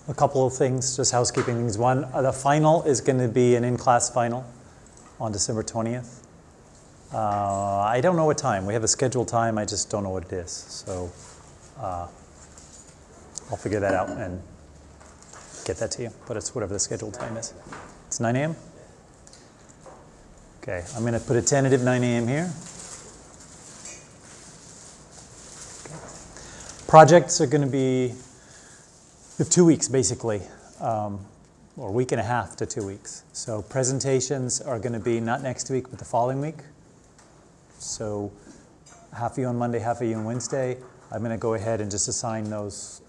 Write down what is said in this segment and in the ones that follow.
A couple of things, just housekeeping things. One, the final is going to be an in-class final on December 20th. I don't know what time. We have a scheduled time. I just don't know what it is. So I'll figure that out and get that to you. But it's whatever the scheduled time is. It's 9 a.m.? Okay, I'm going to put a tentative 9 a.m. here. Okay. Projects are going to be 2 weeks, basically, or a week and a half to 2 weeks. So presentations are going to be not next week, but the following week. So half of you on Monday, half of you on Wednesday. I'm going to go ahead and just assign those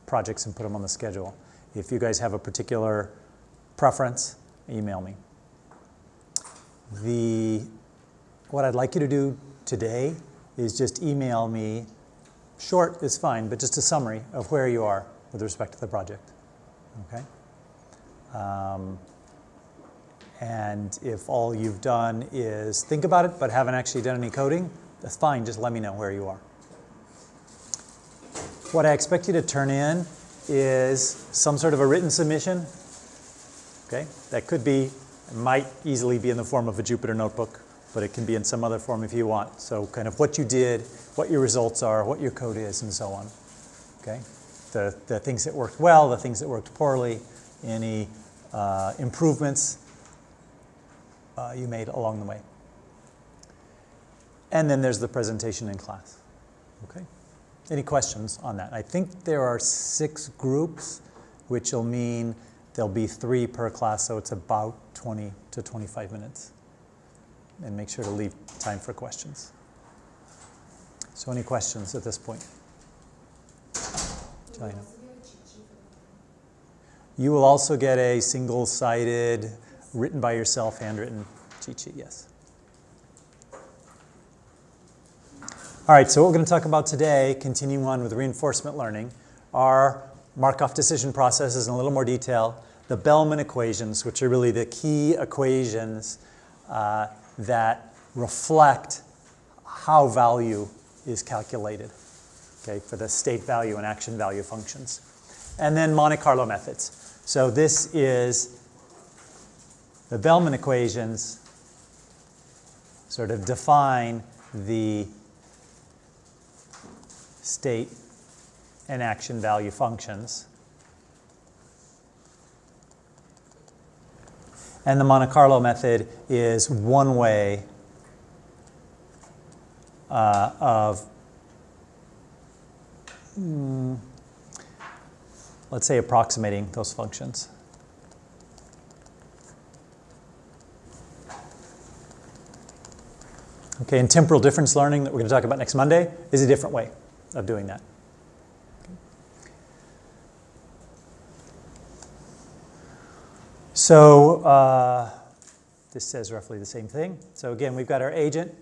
projects and put them on the schedule. If you guys have a particular preference, email me. What I'd like you to do today is just email me. Short is fine, but just a summary of where you are with respect to the project. Okay? And if all you've done is think about it but haven't actually done any coding, that's fine. Just let me know where you are. What I expect you to turn in is some sort of a written submission. Okay? That could be, it might easily be in the form of a Jupyter notebook, but it can be in some other form if you want. So kind of what you did, what your results are, what your code is, and so on. Okay? The things that worked well, the things that worked poorly, any improvements you made along the way. And then there's the presentation in class. Okay? Any questions on that? I think there are 6 groups, which will mean there'll be 3 per class, so it's about 20 to 25 minutes. And make sure to leave time for questions. So any questions at this point? China. You will also get a single-sided, written by yourself, handwritten cheat sheet, yes. All right, so what we're going to talk about today, continuing on with reinforcement learning, are Markov decision processes in a little more detail, the Bellman equations, which are really the key equations that reflect how value is calculated, okay, for the state value and action value functions. And then Monte Carlo methods. So this is the Bellman equations sort of define the state and action value functions. And the Monte Carlo method is one way of, let's say, approximating those functions. Okay, and temporal difference learning that we're going to talk about next Monday is a different way of doing that. So this says roughly the same thing. So again, we've got our agent,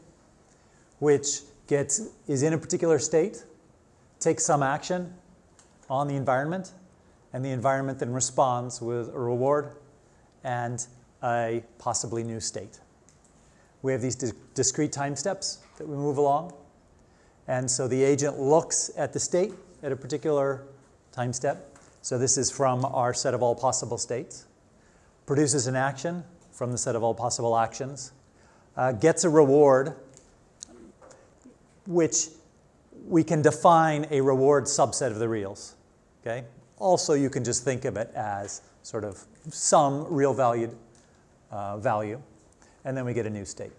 which is in a particular state, takes some action on the environment, and the environment then responds with a reward and a possibly new state. We have these discrete time steps that we move along. And so the agent looks at the state at a particular time step. So this is from our set of all possible states. Produces an action from the set of all possible actions. Gets a reward, which we can define a reward subset of the reals. Okay? Also, you can just think of it as sort of some real valued value. And then we get a new state.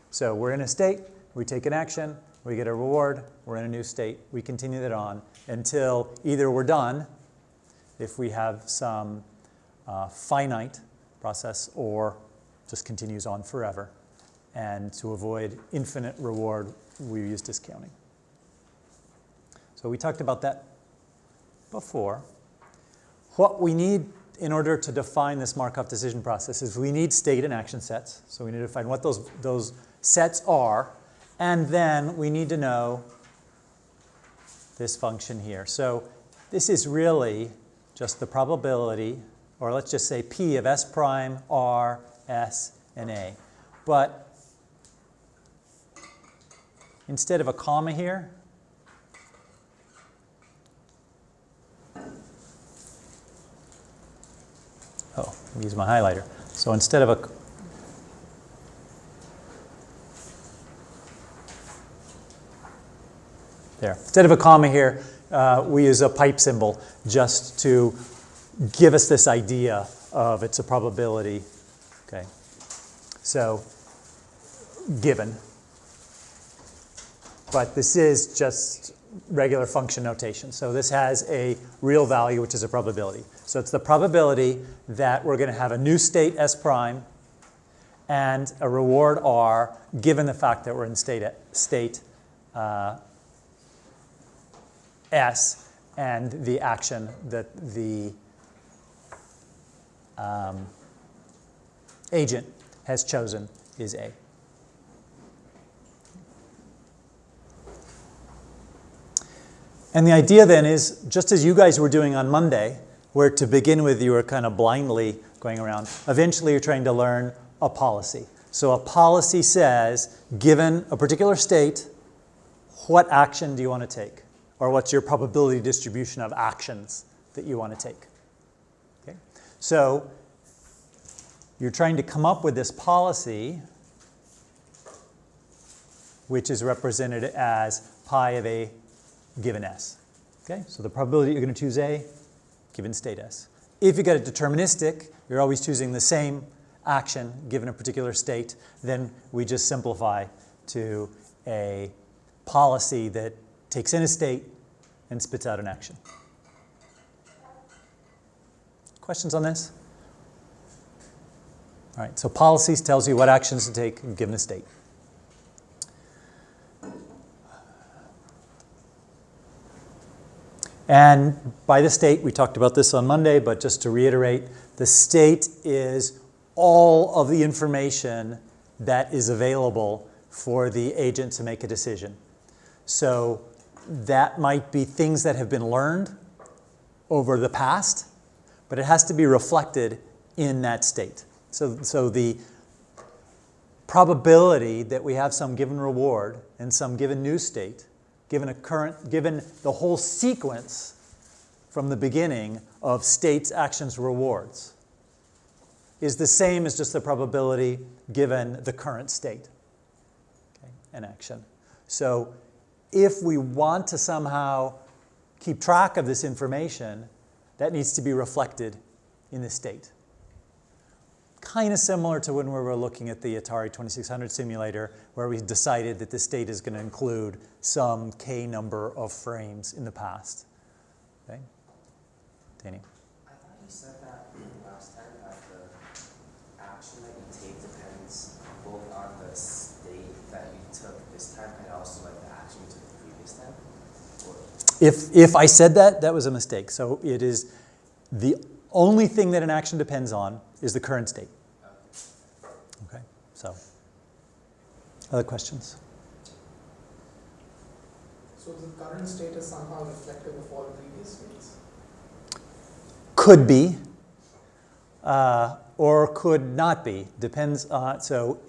So we're in a state, we take an action, we get a reward, we're in a new state, we continue that on until either we're done, if we have some finite process, or just continues on forever. And to avoid infinite reward, we use discounting. So we talked about that before. What we need in order to define this Markov decision process is we need state and action sets. So we need to find what those sets are, and then we need to know this function here. So this is really just the probability, or let's just say P of S prime, R, S, and A. But instead of a comma here, oh, let me use my highlighter. So instead of a, there, instead of a comma here, we use a pipe symbol just to give us this idea of it's a probability. Okay, so given. But this is just regular function notation. So this has a real value, which is a probability. So it's the probability that we're going to have a new state S prime and a reward R, given the fact that we're in state S, and the action that the agent has chosen is A. And the idea then is, just as you guys were doing on Monday, where to begin with you were kind of blindly going around, eventually you're trying to learn a policy. So a policy says, given a particular state, what action do you want to take? Or what's your probability distribution of actions that you want to take? Okay? So you're trying to come up with this policy, which is represented as pi of A given S. Okay, so the probability you're going to choose A given state S. If you get it deterministic, you're always choosing the same action given a particular state, then we just simplify to a policy that takes in a state and spits out an action. Questions on this? All right, so policies tells you what actions to take given a state. And by the state, we talked about this on Monday, but just to reiterate, the state is all of the information that is available for the agent to make a decision. So that might be things that have been learned over the past, but it has to be reflected in that state. So the probability that we have some given reward and some given new state, given the whole sequence from the beginning of states, actions, rewards, is the same as just the probability given the current state, okay, an action. So if we want to somehow keep track of this information, that needs to be reflected in the state. Kind of similar to when we were looking at the Atari 2600 simulator, where we decided that the state is going to include some k number of frames in the past. Okay, Danny. I thought you said that last time that the action that you take depends both on the state that you took this time and also like the action you took the previous time. Or? If I said that, that was a mistake. So it is the only thing that an action depends on is the current state. Okay, so other questions? So the current state is somehow reflective of all previous states? Could be, or could not be. Depends on, so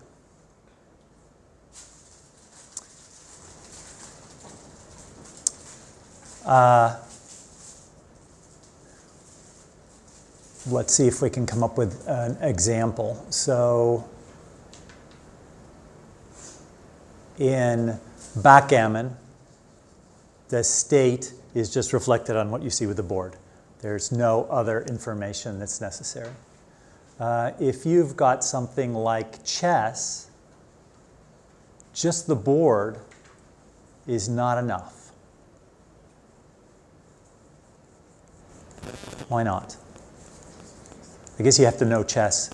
let's see if we can come up with an example. So in backgammon, the state is just reflected on what you see with the board. There's no other information that's necessary. If you've got something like chess, just the board is not enough. Why not? I guess you have to know chess.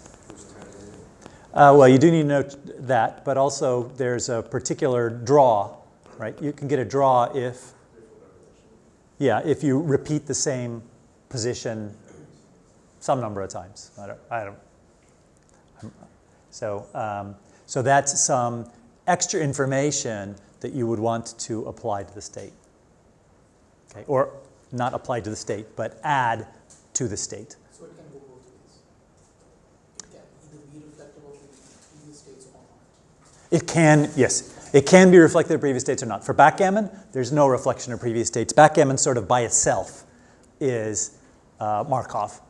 Well, you do need to know that, but also there's a particular draw, right? You can get a draw if, yeah, if you repeat the same position some number of times. So that's some extra information that you would want to apply to the state. Okay, or not apply to the state, but add to the state. So it can go both ways. It can either be reflective of the previous states or not. It can, yes. It can be reflective of previous states or not. For backgammon, there's no reflection of previous states. Backgammon sort of by itself is Markov.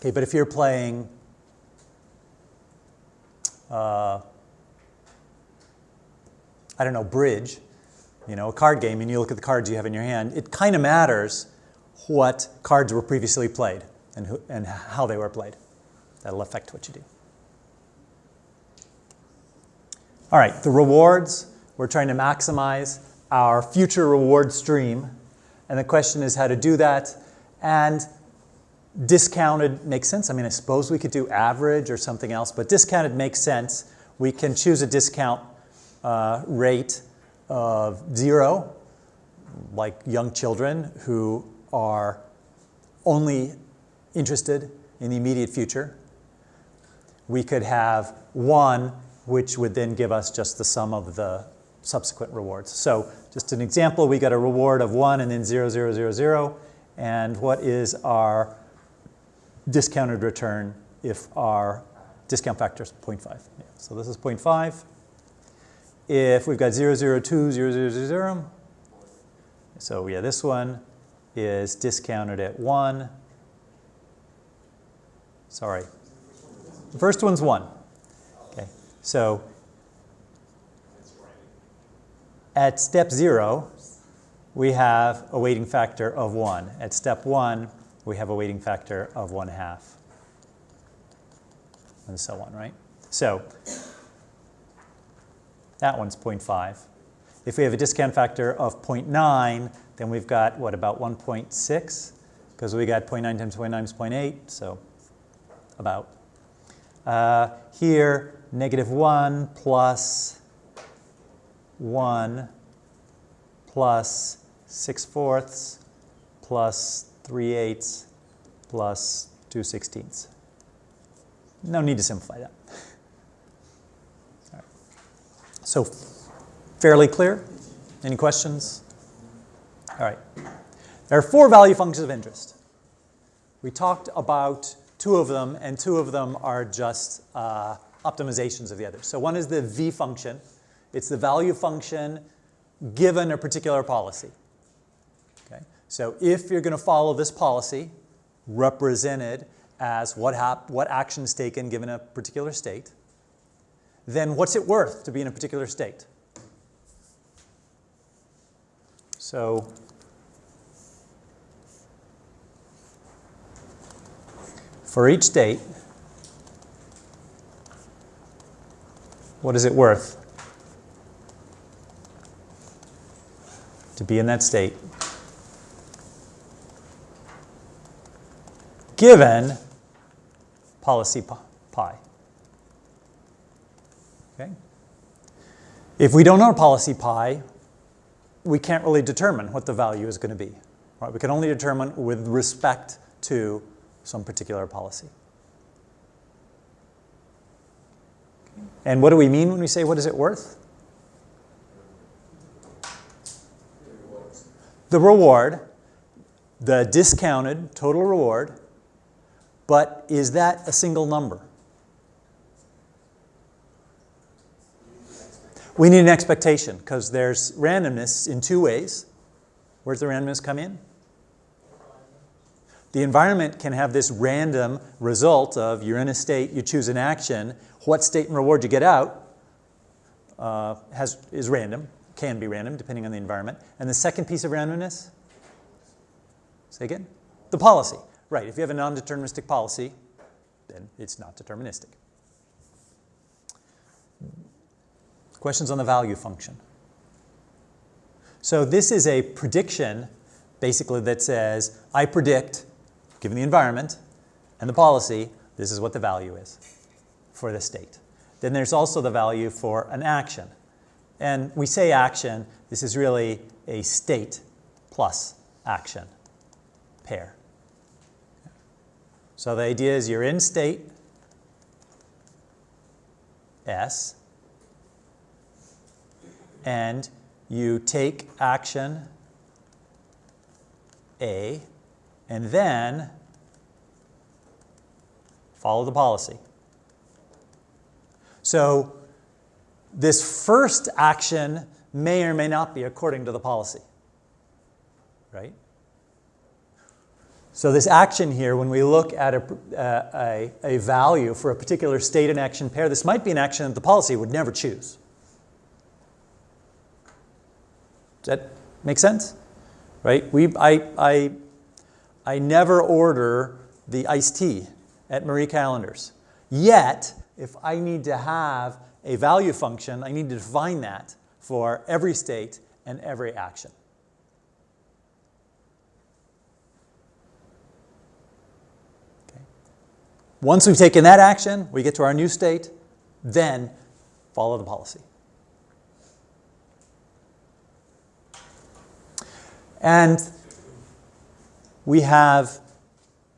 Okay, but if you're playing I don't know, bridge, you know, a card game, and you look at the cards you have in your hand, it kind of matters what cards were previously played and how they were played. That'll affect what you do. All right, the rewards. We're trying to maximize our future reward stream. And the question is how to do that. And discounted makes sense. I mean, I suppose we could do average or something else, but discounted makes sense. We can choose a discount rate of 0, like young children who are only interested in the immediate future. We could have 1, which would then give us just the sum of the subsequent rewards. So just an example, we got a reward of 1 and then 0, 0, 0, 0. And what is our discounted return if our discount factor is 0.5? Yeah, so this is 0.5. If we've got 0, 0, 2, 0, 0, 0, 0. So yeah, this one is discounted at 1. Sorry. The first one's 1. Okay. So at step 0, we have a weighting factor of 1. At step 1, we have a weighting factor of 1/2. And so on, right? So that one's 0.5. If we have a discount factor of 0.9, then we've got, what, about 1.6? Because we got 0.9 times 0.9 is 0.8, so about. Here, -1 plus 1 plus 6/4 plus 3/8 plus 2/16. No need to simplify that. All right. So fairly clear? Any questions? All right. There are 4 value functions of interest. We talked about 2 of them, and 2 of them are just optimizations of the others. So one is the V function. It's the value function given a particular policy. Okay? So if you're going to follow this policy, represented as what action is taken given a particular state, then what's it worth to be in a particular state? So for each state, what is it worth to be in that state given policy pi? Okay? If we don't know policy pi, we can't really determine what the value is going to be. Right? We can only determine with respect to some particular policy. And what do we mean when we say what is it worth? The reward, the discounted total reward, but is that a single number? We need an expectation because there's randomness in 2 ways. Where's the randomness come in? The environment can have this random result of you're in a state, you choose an action, what state and reward you get out is random, can be random depending on the environment. And the second piece of randomness? Say again? The policy. Right, if you have a non-deterministic policy, then it's not deterministic. Questions on the value function? So this is a prediction, basically, that says, I predict, given the environment and the policy, this is what the value is for the state. Then there's also the value for an action. And we say action, this is really a state plus action pair. So the idea is you're in state S, and you take action A, and then follow the policy. So this first action may or may not be according to the policy, right? So this action here, when we look at a value for a particular state and action pair, this might be an action that the policy would never choose. Does that make sense? Right? I never order the iced tea at Marie Callender's. Yet, if I need to have a value function, I need to define that for every state and every action. Okay. Once we've taken that action, we get to our new state, then follow the policy. And we have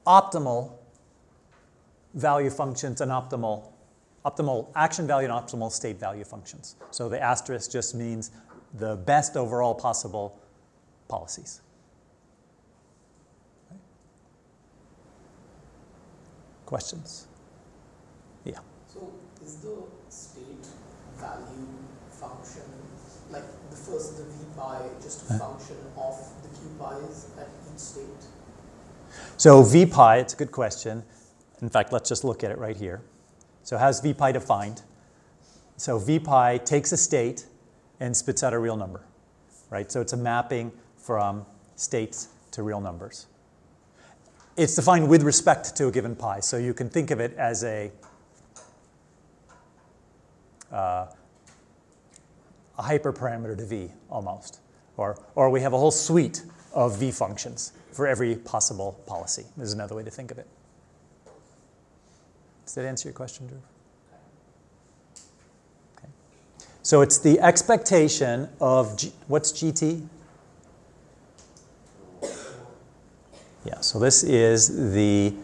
optimal value functions and optimal action value and optimal state value functions. So the asterisk just means the best overall possible policies. Okay. Questions? Yeah. So is the state value function, like the v pi, just a function of the q pi's at each state? So v pi, it's a good question. In fact, let's just look at it right here. So how's v pi defined? So v pi takes a state and spits out a real number, right? So it's a mapping from states to real numbers. It's defined with respect to a given pi, so you can think of it as a hyperparameter to v, almost. Or we have a whole suite of v functions for every possible policy. There's another way to think of it. Does that answer your question, Drew? Okay. So it's the expectation of, what's GT? Yeah, so this is the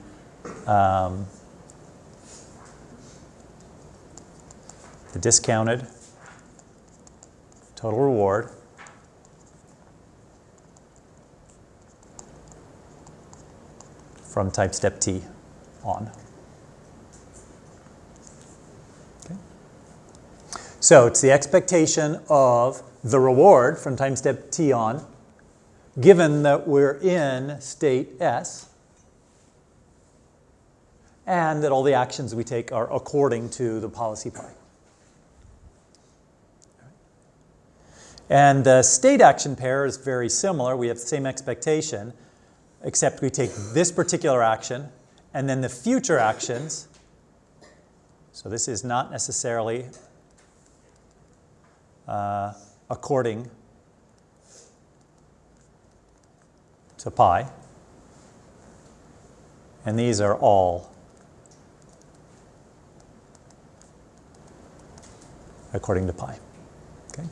discounted total reward from type step t on. Okay. So it's the expectation of the reward from time step t on, given that we're in state S, and that all the actions we take are according to the policy pi. And the state action pair is very similar. We have the same expectation, except we take this particular action and then the future actions. So this is not necessarily according to pi. And these are all according to pi. Okay?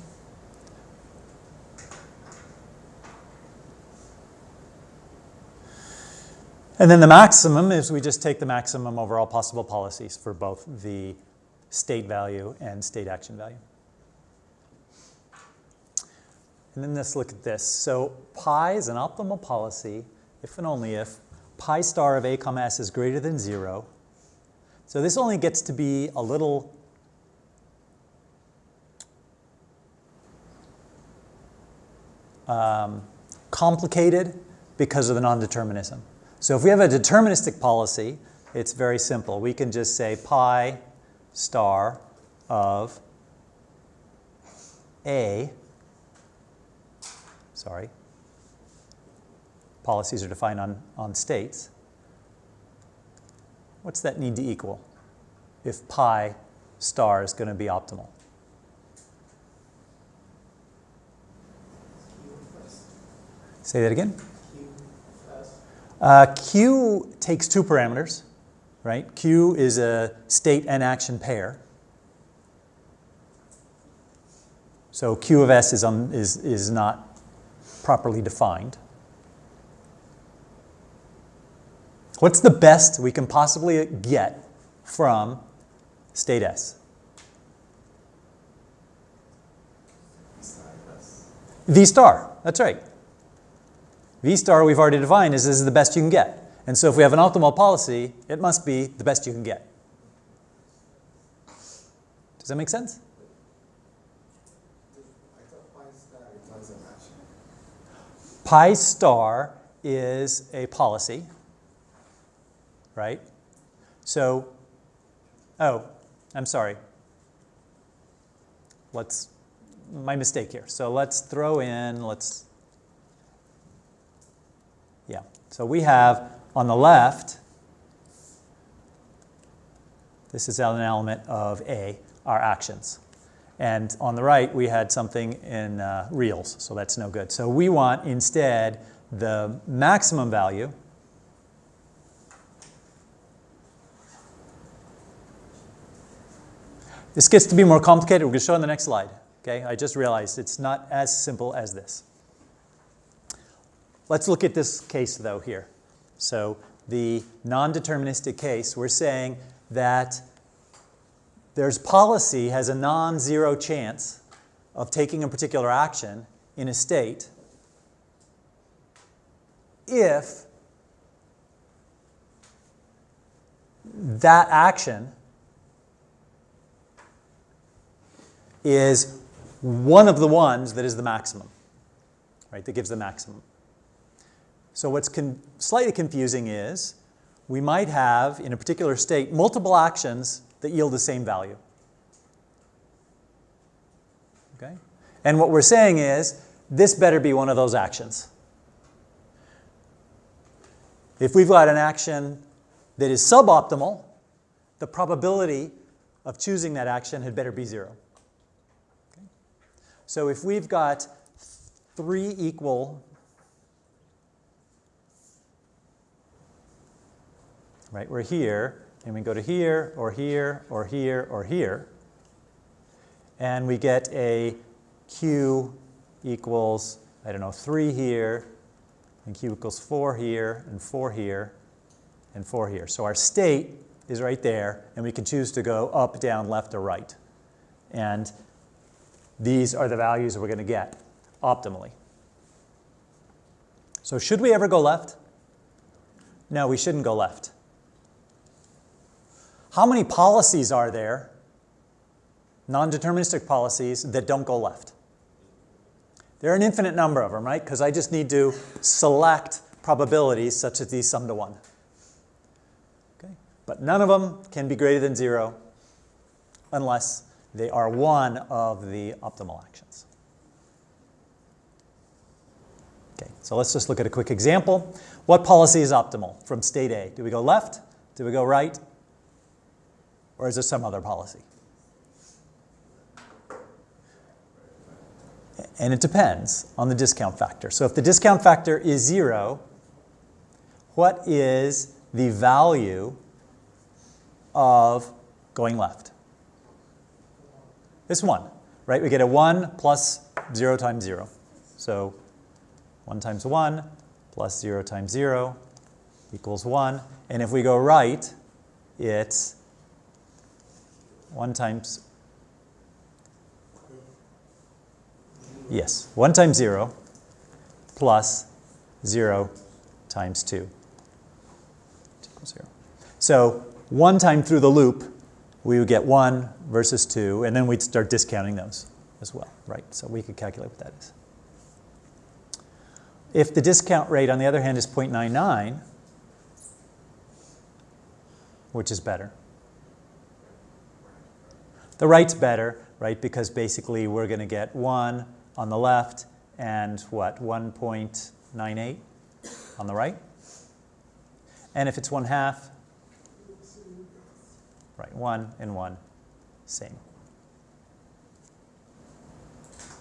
And then the maximum is we just take the maximum over all possible policies for both the state value and state action value. And then let's look at this. So pi is an optimal policy if and only if pi star of a comma s is greater than 0. So this only gets to be a little complicated because of the non-determinism. So if we have a deterministic policy, it's very simple. We can just say pi star of a, policies are defined on states. What's that need to equal if pi star is going to be optimal? Say that again. Q takes two parameters, right? Q is a state and action pair. So Q of S is not properly defined. What's the best we can possibly get from state S? V star, that's right. V star we've already defined is this is the best you can get. And so if we have an optimal policy, it must be the best you can get. Does that make sense? I thought pi star returns an action. Pi star is a policy, right? So, oh, I'm sorry. My mistake here. So let's throw in, yeah. So we have on the left, this is an element of A, our actions. And on the right, we had something in reals, so that's no good. So we want instead the maximum value This gets to be more complicated. We're going to show on the next slide. Okay? I just realized it's not as simple as this. Let's look at this case, though, here. So the non-deterministic case, we're saying that there's policy has a non-zero chance of taking a particular action in a state if that action is one of the ones that is the maximum, right, that gives the maximum. So what's slightly confusing is we might have, in a particular state, multiple actions that yield the same value. Okay? And what we're saying is, this better be one of those actions. If we've got an action that is suboptimal, the probability of choosing that action had better be 0. Okay? So if we've got 3 equal, right, we're here, and we go to here, or here, or here, or here, and we get a Q equals, I don't know, 3 here, and Q equals 4 here, and 4 here, and 4 here. So our state is right there, and we can choose to go up, down, left, or right. And these are the values that we're going to get optimally. So should we ever go left? No, we shouldn't go left. How many policies are there, non-deterministic policies, that don't go left? There are an infinite number of them, right? Because I just need to select probabilities such that these sum to 1. Okay? But none of them can be greater than 0 unless they are one of the optimal actions. Okay, so let's just look at a quick example. What policy is optimal from state A? Do we go left? Do we go right? Or is there some other policy? And it depends on the discount factor. So if the discount factor is 0, what is the value of going left? It's 1, right? We get a 1 plus 0 times 0. So 1 times 1 plus 0 times 0 equals 1. And if we go right, it's 1 times, yes, 1 times 0 plus 0 times 2 equals 0. So 1 time through the loop, we would get 1 versus 2, and then we'd start discounting those as well, right? So we could calculate what that is. If the discount rate, on the other hand, is 0.99, which is better? The right's better, right? Because basically we're going to get 1 on the left and what? 1.98 on the right. And if it's 1/2, right, 1 and 1, same.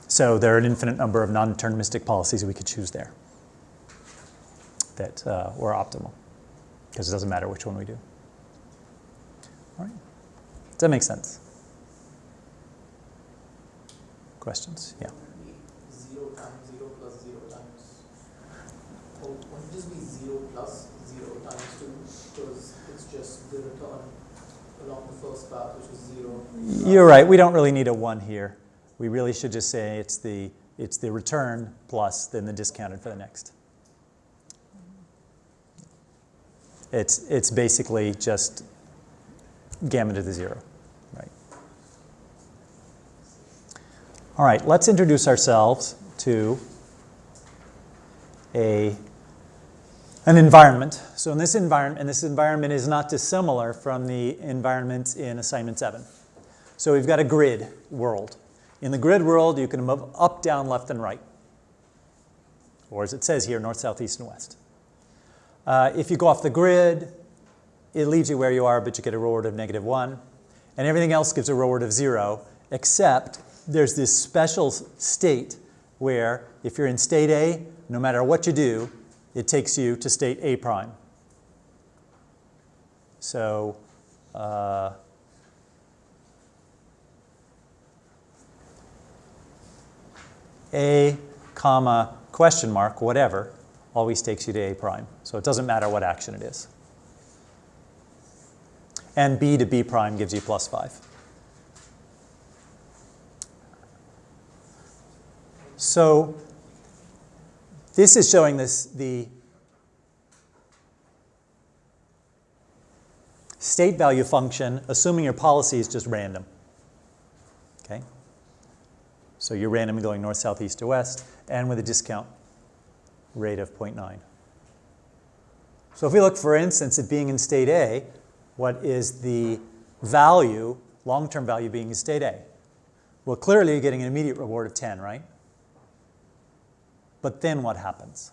So there are an infinite number of non-deterministic policies we could choose there that were optimal, because it doesn't matter which one we do. All right. Does that make sense? Questions? Yeah. 0 times 0 plus 0 times. Or won't it just be 0 plus 0 times 2? Because it's just the return along the first path, which is 0. You're right. We don't really need a 1 here. We really should just say it's the return plus then the discounted for the next. It's basically just gamma to the 0. Right. All right, let's introduce ourselves to a an environment. So in this environment, and this environment is not dissimilar from the environment in assignment 7. So we've got a grid world. In the grid world, you can move up, down, left, and right. Or as it says here, north, south, east, and west. If you go off the grid, it leaves you where you are, but you get a reward of -1. And everything else gives a reward of 0, except there's this special state where if you're in state A, no matter what you do, it takes you to state A prime. So A, comma, question mark, whatever, always takes you to A prime. So it doesn't matter what action it is. And B to B prime gives you +5. So this is showing the state value function, assuming your policy is just random. Okay? So you're randomly going north, south, east, to west, and with a discount rate of 0.9. So if we look, for instance, at being in state A, what is the value, long-term value being in state A? Well, clearly you're getting an immediate reward of 10, right? But then what happens?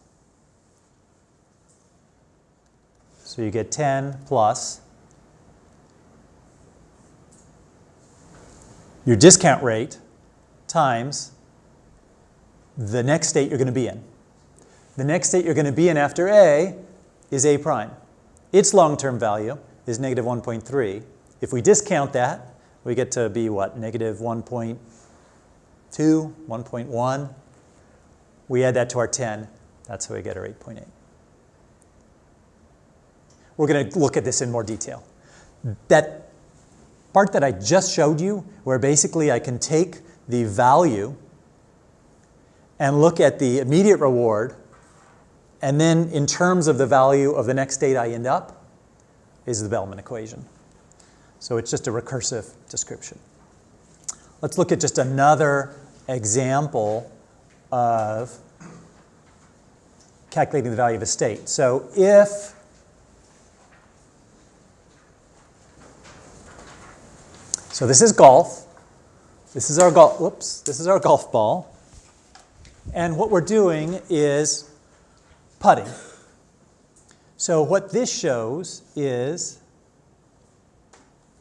So you get 10 plus your discount rate times the next state you're going to be in. The next state you're going to be in after A is A prime. Its long-term value is -1.3. If we discount that, we get to be what? -1.2, 1.1. We add that to our 10. That's how we get our 8.8. We're going to look at this in more detail. That part that I just showed you, where basically I can take the value and look at the immediate reward, and then in terms of the value of the next state I end up, is the Bellman equation. So it's just a recursive description. Let's look at just another example of calculating the value of a state. So if so this is golf. This is our golf. Whoops. This is our golf ball. And what we're doing is putting. So what this shows is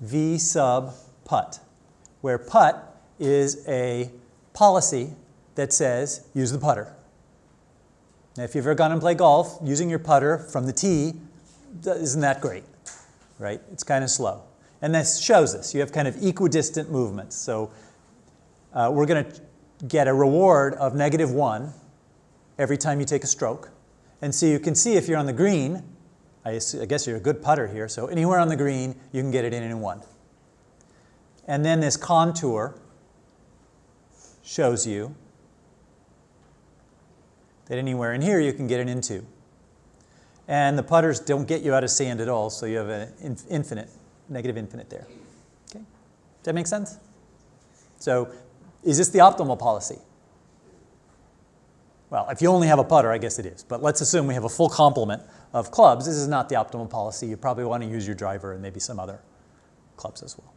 V sub putt, where putt is a policy that says use the putter. Now, if you've ever gone and played golf, using your putter from the tee isn't that great, right? It's kind of slow. And this shows this. You have kind of equidistant movements. So we're going to get a reward of -1 every time you take a stroke. And so you can see if you're on the green, I guess you're a good putter here, so anywhere on the green, you can get it in 1. And then this contour shows you that anywhere in here, you can get it in 2. And the putters don't get you out of sand at all, so you have an infinite, negative infinite there. Okay? Does that make sense? So is this the optimal policy? Well, if you only have a putter, I guess it is. But let's assume we have a full complement of clubs. This is not the optimal policy. You probably want to use your driver and maybe some other clubs as well.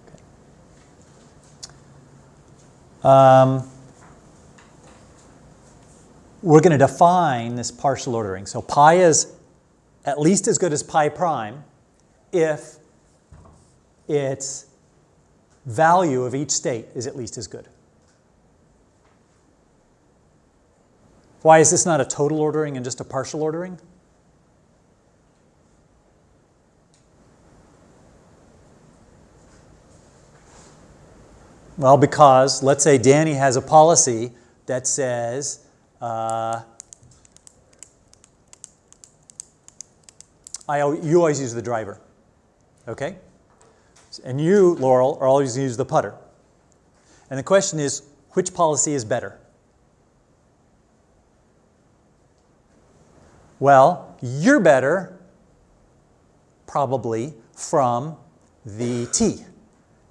Okay. We're going to define this partial ordering. So pi is at least as good as pi prime if its value of each state is at least as good. Why is this not a total ordering and just a partial ordering? Well, because let's say Danny has a policy that says you always use the driver, okay? And you, Laurel, are always use the putter. And the question is, which policy is better? Well, you're better probably from the tee.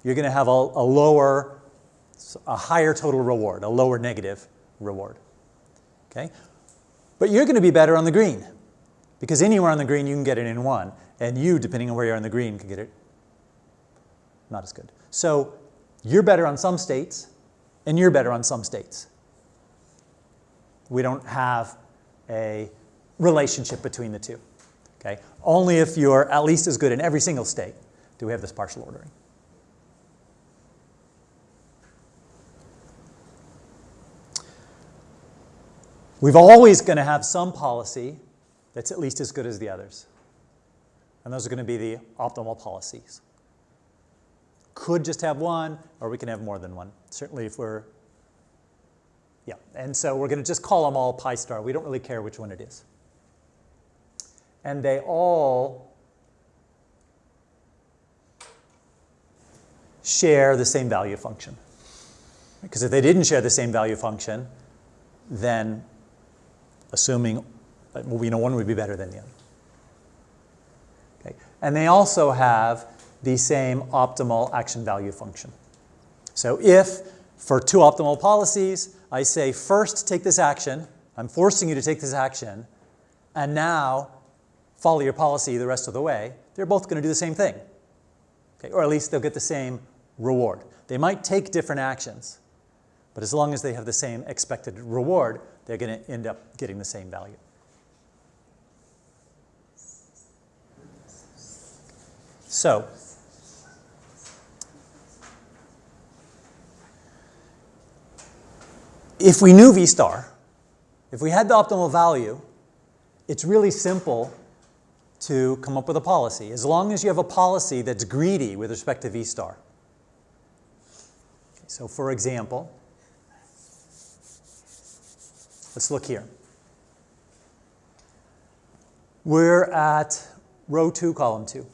You're going to have a higher total reward, a lower negative reward. Okay? But you're going to be better on the green, because anywhere on the green you can get it in 1, and you, depending on where you are on the green, can get it not as good. So you're better on some states, and you're better on some states. We don't have a relationship between the two. Okay? Only if you're at least as good in every single state do we have this partial ordering. We've always going to have some policy that's at least as good as the others. And those are going to be the optimal policies. Could just have one, or we can have more than one. Certainly if we're, yeah. And so we're going to just call them all pi star. We don't really care which one it is. And they all share the same value function. Because if they didn't share the same value function, then assuming, well, we know one would be better than the other. Okay. And they also have the same optimal action value function. So if, for two optimal policies, I say first take this action, I'm forcing you to take this action, and now follow your policy the rest of the way, they're both going to do the same thing. Okay. Or at least they'll get the same reward. They might take different actions, but as long as they have the same expected reward, they're going to end up getting the same value. So, if we knew V star, if we had the optimal value, it's really simple to come up with a policy, as long as you have a policy that's greedy with respect to V star. Okay, so for example, let's look here. We're at row 2, column 2.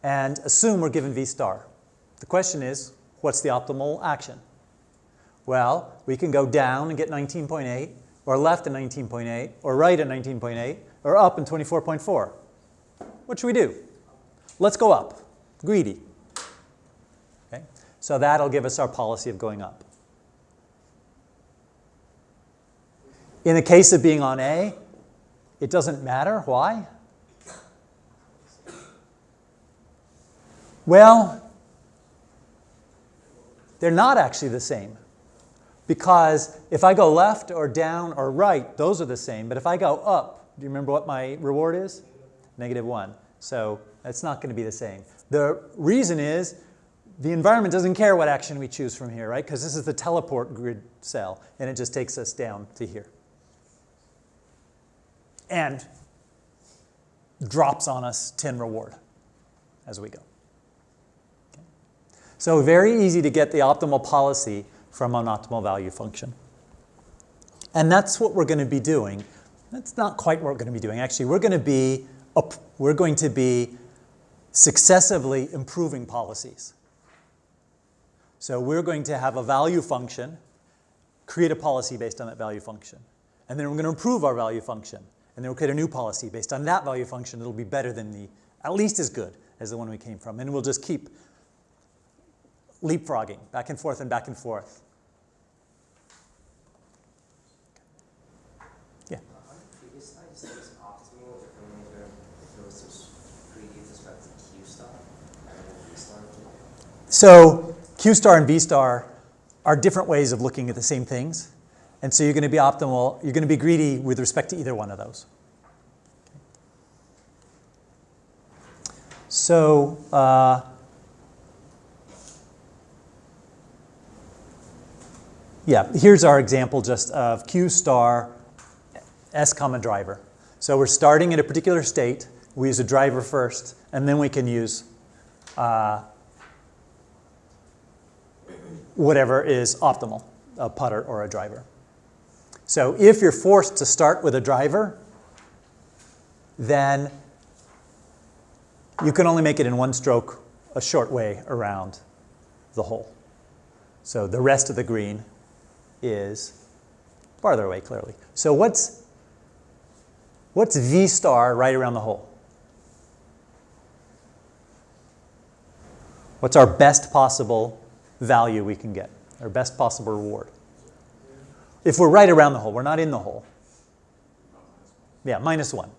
And assume we're given V star. The question is, what's the optimal action? Well, we can go down and get 19.8, or left at 19.8, or right at 19.8, or up in 24.4. What should we do? Let's go up. Greedy. Okay? So that'll give us our policy of going up. In the case of being on A, it doesn't matter. Why? Well, they're not actually the same. Because if I go left or down or right, those are the same. But if I go up, do you remember what my reward is? -1. So that's not going to be the same. The reason is the environment doesn't care what action we choose from here, right? Because this is the teleport grid cell, and it just takes us down to here. And drops on us 10 reward as we go. Okay. So very easy to get the optimal policy from an optimal value function. And that's what we're going to be doing. That's not quite what we're going to be doing. Actually, we're going to be successively improving policies. So we're going to have a value function, create a policy based on that value function. And then we're going to improve our value function. And then we'll create a new policy based on that value function. It'll be better than at least as good as the one we came from. And we'll just keep leapfrogging back and forth and back and forth. Yeah? On the previous slide, you said it was optimal if it was just greedy with respect to Q star and then V star. So Q star and V star are different ways of looking at the same things. And so you're going to be optimal, you're going to be greedy with respect to either one of those. So, yeah, here's our example just of Q star S comma driver. So we're starting in a particular state. We use a driver first, and then we can use whatever is optimal, a putter or a driver. So if you're forced to start with a driver, then you can only make it in one stroke a short way around the hole. So the rest of the green is farther away, clearly. So what's V star right around the hole? What's our best possible value we can get, our best possible reward? If we're right around the hole, we're not in the hole. Yeah, -1.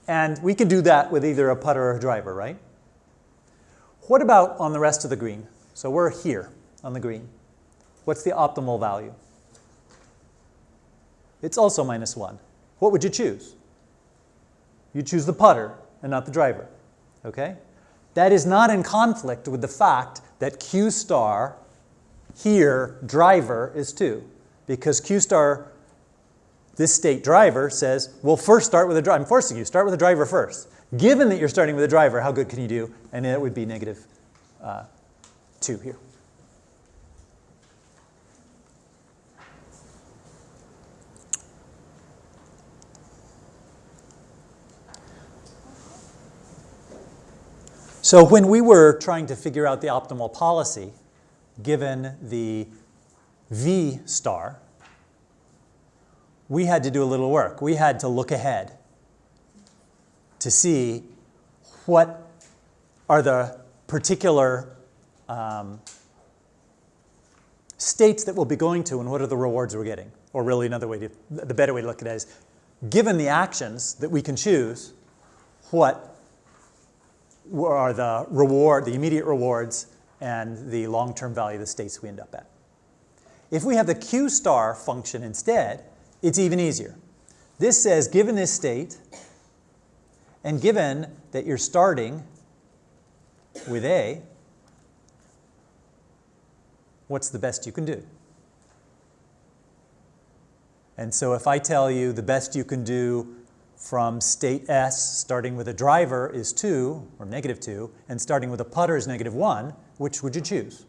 And we can do that with either a putter or a driver, right? What about on the rest of the green? So we're here on the green. What's the optimal value? It's also -1. What would you choose? You choose the putter and not the driver, okay? That is not in conflict with the fact that Q star here, driver, is 2. Because Q star, this state driver, says, well, first start with a driver. I'm forcing you, start with a driver first. Given that you're starting with a driver, how good can you do? And it would be -2 here. So when we were trying to figure out the optimal policy, given the V star, we had to do a little work. We had to look ahead to see what are the particular states that we'll be going to and what are the rewards we're getting. Or really another way the better way to look at it is, given the actions that we can choose, what are the immediate rewards and the long-term value of the states we end up at. If we have the Q star function instead, it's even easier. This says, given this state, and given that you're starting with A, what's the best you can do? And so if I tell you the best you can do from state S, starting with a driver, is 2, or -2, and starting with a putter is -1, which would you choose?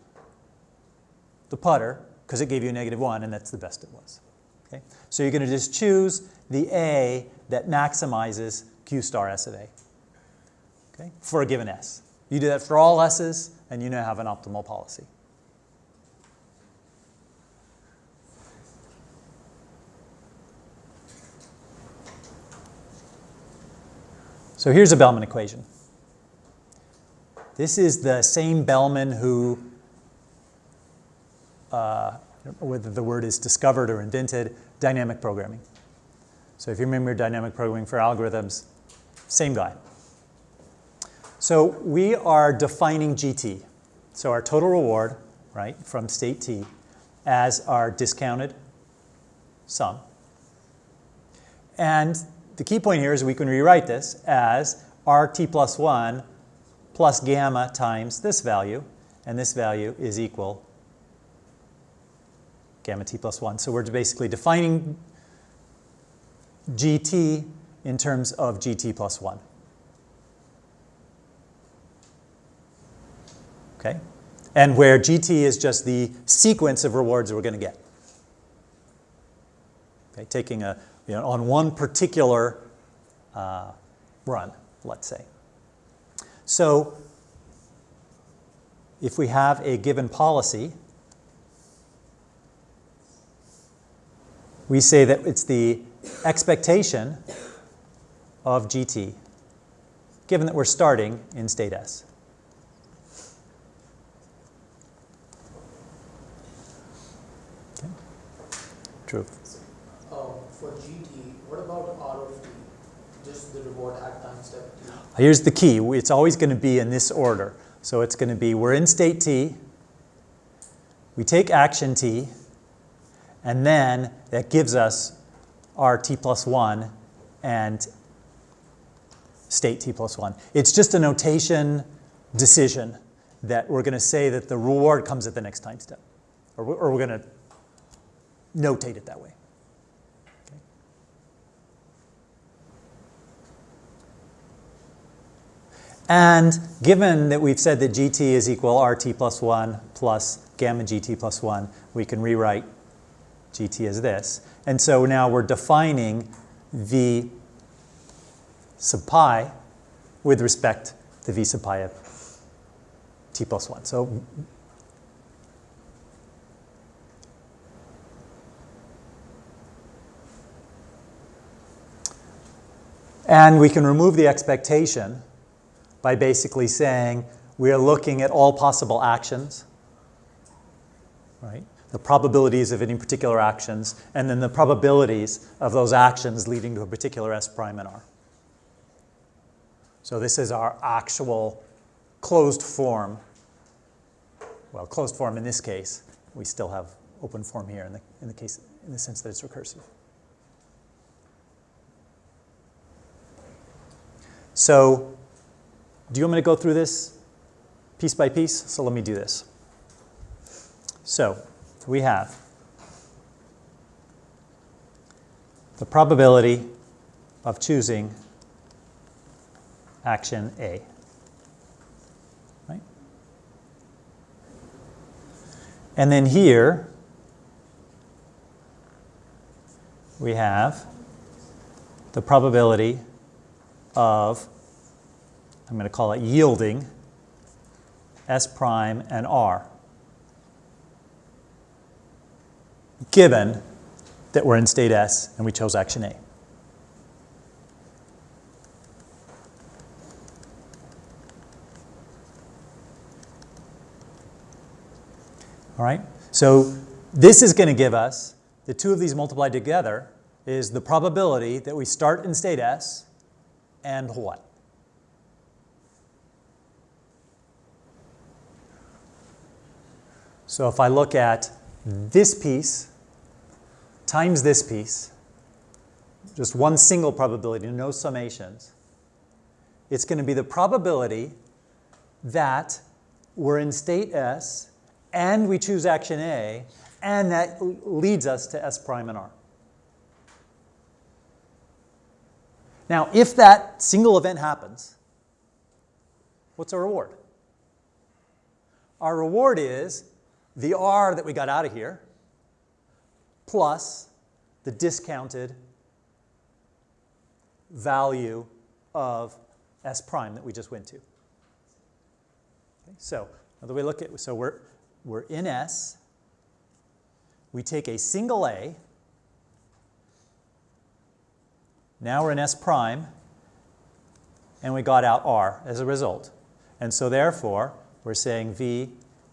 The putter, because it gave you a -1, and that's the best it was. Okay? So you're going to just choose the A that maximizes Q star S of A, okay, for a given S. You do that for all S's, and you now have an optimal policy. So here's a Bellman equation. This is the same Bellman who, I don't know whether the word is discovered or invented, dynamic programming. So if you remember dynamic programming for algorithms, same guy. So we are defining GT, so our total reward, right, from state T, as our discounted sum. And the key point here is we can rewrite this as RT plus 1 plus gamma times this value, and this value is equal gamma t plus 1. So we're basically defining GT in terms of GT plus 1. Okay? And where GT is just the sequence of rewards we're going to get. Okay? Taking a, on one particular run, let's say. So if we have a given policy, we say that it's the expectation of GT, given that we're starting in state S. Okay. True. For GT, what about R of T? Just the reward at time step T? Here's the key. It's always going to be in this order. So it's going to be, we're in state T, we take action T, and then that gives us our T plus 1 and state T plus 1. It's just a notation decision that we're going to say that the reward comes at the next time step. Or we're going to notate it that way. Okay. And given that we've said that GT is equal RT plus 1 plus gamma GT plus 1, we can rewrite GT as this. And so now we're defining V sub pi with respect to V sub pi of T plus 1. So and we can remove the expectation by basically saying we are looking at all possible actions, right? the probabilities of any particular actions, and then the probabilities of those actions leading to a particular S prime and R. So this is our actual closed form. Well, closed form in this case. We still have open form here in the sense that it's recursive. So, do you want me to go through this piece by piece? So let me do this. So, we have the probability of choosing action A. Right? And then here, we have the probability of, I'm going to call it yielding, S prime and R, given that we're in state S and we chose action A. All right? So this is going to give us, the two of these multiplied together, is the probability that we start in state S and what? So if I look at this piece times this piece, just one single probability, no summations, it's going to be the probability that we're in state S and we choose action A, and that leads us to S prime and R. Now, if that single event happens, what's our reward? Our reward is the R that we got out of here plus the discounted value of S prime that we just went to. Okay, so the way we look at, so we're in S. We take a single A. Now we're in S prime, and we got out R as a result. And so therefore, we're saying V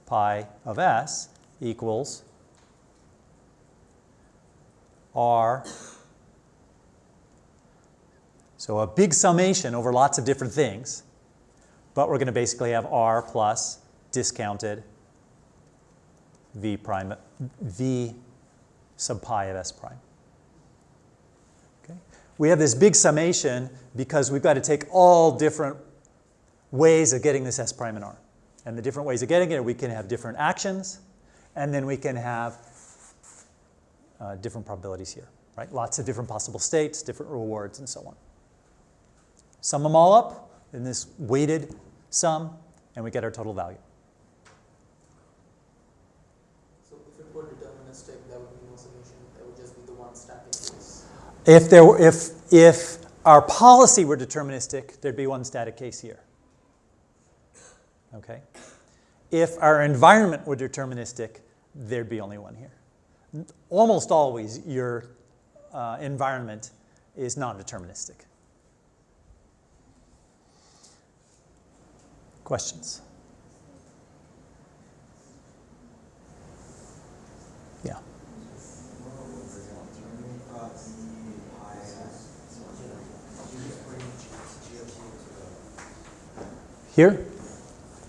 pi of S equals R. So a big summation over lots of different things, but we're going to basically have R plus discounted V prime, V sub pi of S prime. Okay? We have this big summation because we've got to take all different ways of getting this S prime and R. And the different ways of getting it, we can have different actions, and then we can have different probabilities here, right? Lots of different possible states, different rewards, and so on. Sum them all up in this weighted sum, and we get our total value. So if it were deterministic, there would be no solution. There would just be the one static case. If our policy were deterministic, there'd be one static case here. Okay? If our environment were deterministic, there'd be only one here. Almost always, your environment is non-deterministic. Questions? Yeah. Here?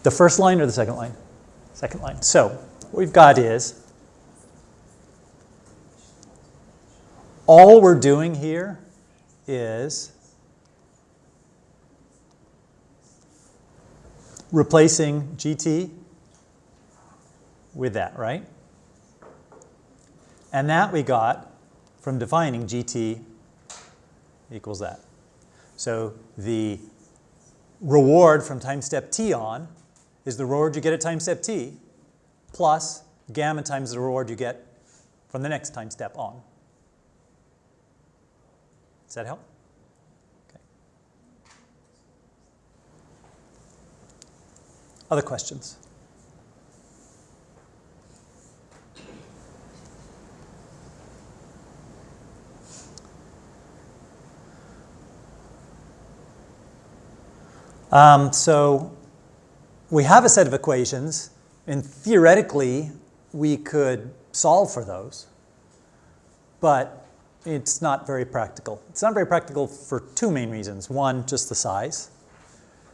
The first line or the second line? Second line. So what we've got is all we're doing here is replacing GT with that, right? And that we got from defining GT equals that. So the reward from time step t on is the reward you get at time step t plus gamma times the reward you get from the next time step on. Does that help? Okay. Other questions? So we have a set of equations, and theoretically we could solve for those, but it's not very practical. It's not very practical for two main reasons. One, just the size.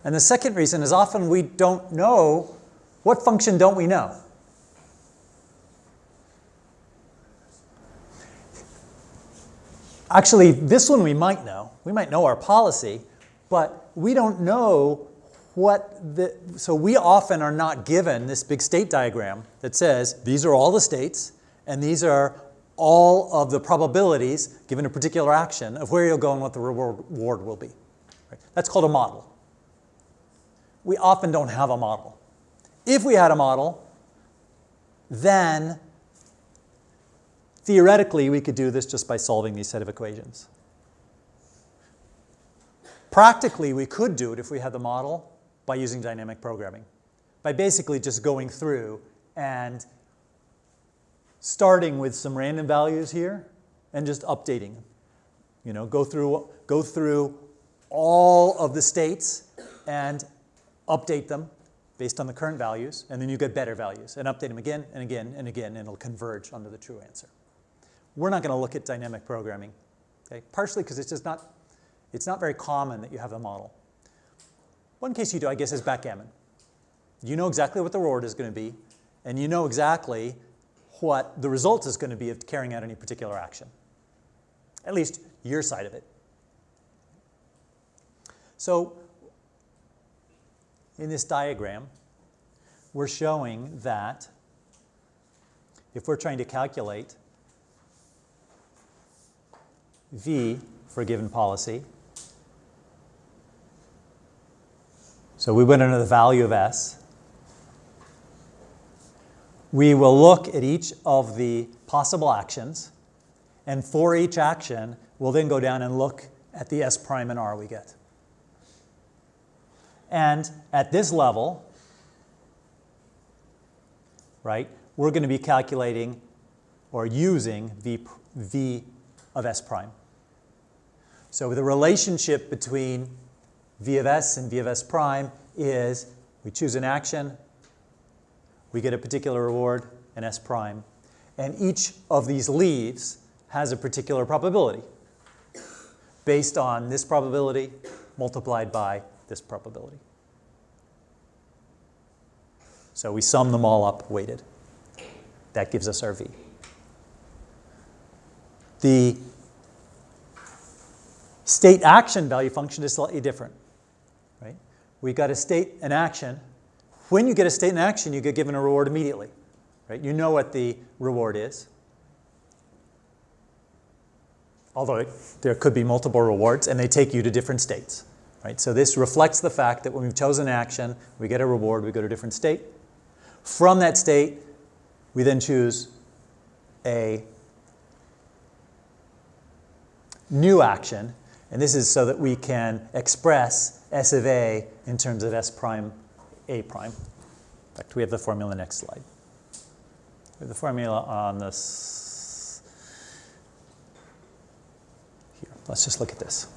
And the second reason is often we don't know, what function don't we know? Actually, this one we might know. We might know our policy, but we don't know so we often are not given this big state diagram that says these are all the states and these are all of the probabilities given a particular action of where you'll go and what the reward will be. Right? That's called a model. We often don't have a model. If we had a model, then theoretically we could do this just by solving these set of equations. Practically, we could do it if we had the model by using dynamic programming, by basically just going through and starting with some random values here and just updating them. You know, go through all of the states and update them based on the current values, and then you get better values, and update them again and again and again, and it'll converge onto the true answer. We're not going to look at dynamic programming, okay? Partially because it's not very common that you have a model. One case you do, I guess, is backgammon. You know exactly what the reward is going to be, and you know exactly what the result is going to be of carrying out any particular action. At least your side of it. So in this diagram, we're showing that if we're trying to calculate V for a given policy, so we went into the value of S. We will look at each of the possible actions, and for each action, we'll then go down and look at the S prime and R we get. And at this level, right, we're going to be calculating or using V of S prime. So the relationship between V of S and V of S prime is we choose an action, we get a particular reward, an S prime, and each of these leaves has a particular probability based on this probability multiplied by this probability. So we sum them all up weighted. That gives us our V. The state action value function is slightly different. Right? We got a state and action. When you get a state and action, you get given a reward immediately. Right? You know what the reward is. Although there could be multiple rewards, and they take you to different states. Right? So this reflects the fact that when we've chosen action, we get a reward, we go to a different state. From that state, we then choose a new action, and this is so that we can express S of A in terms of S prime, A prime. In fact, we have the formula on the next slide. We have the formula on this. Here, let's just look at this.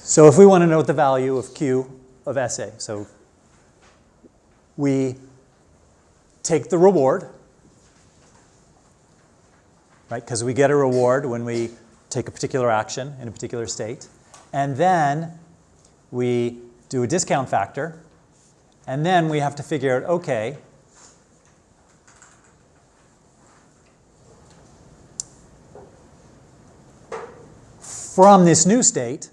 So if we want to know the value of Q of SA, so we take the reward, right? Because we get a reward when we take a particular action in a particular state. And then we do a discount factor. And then we have to figure out, okay, from this new state,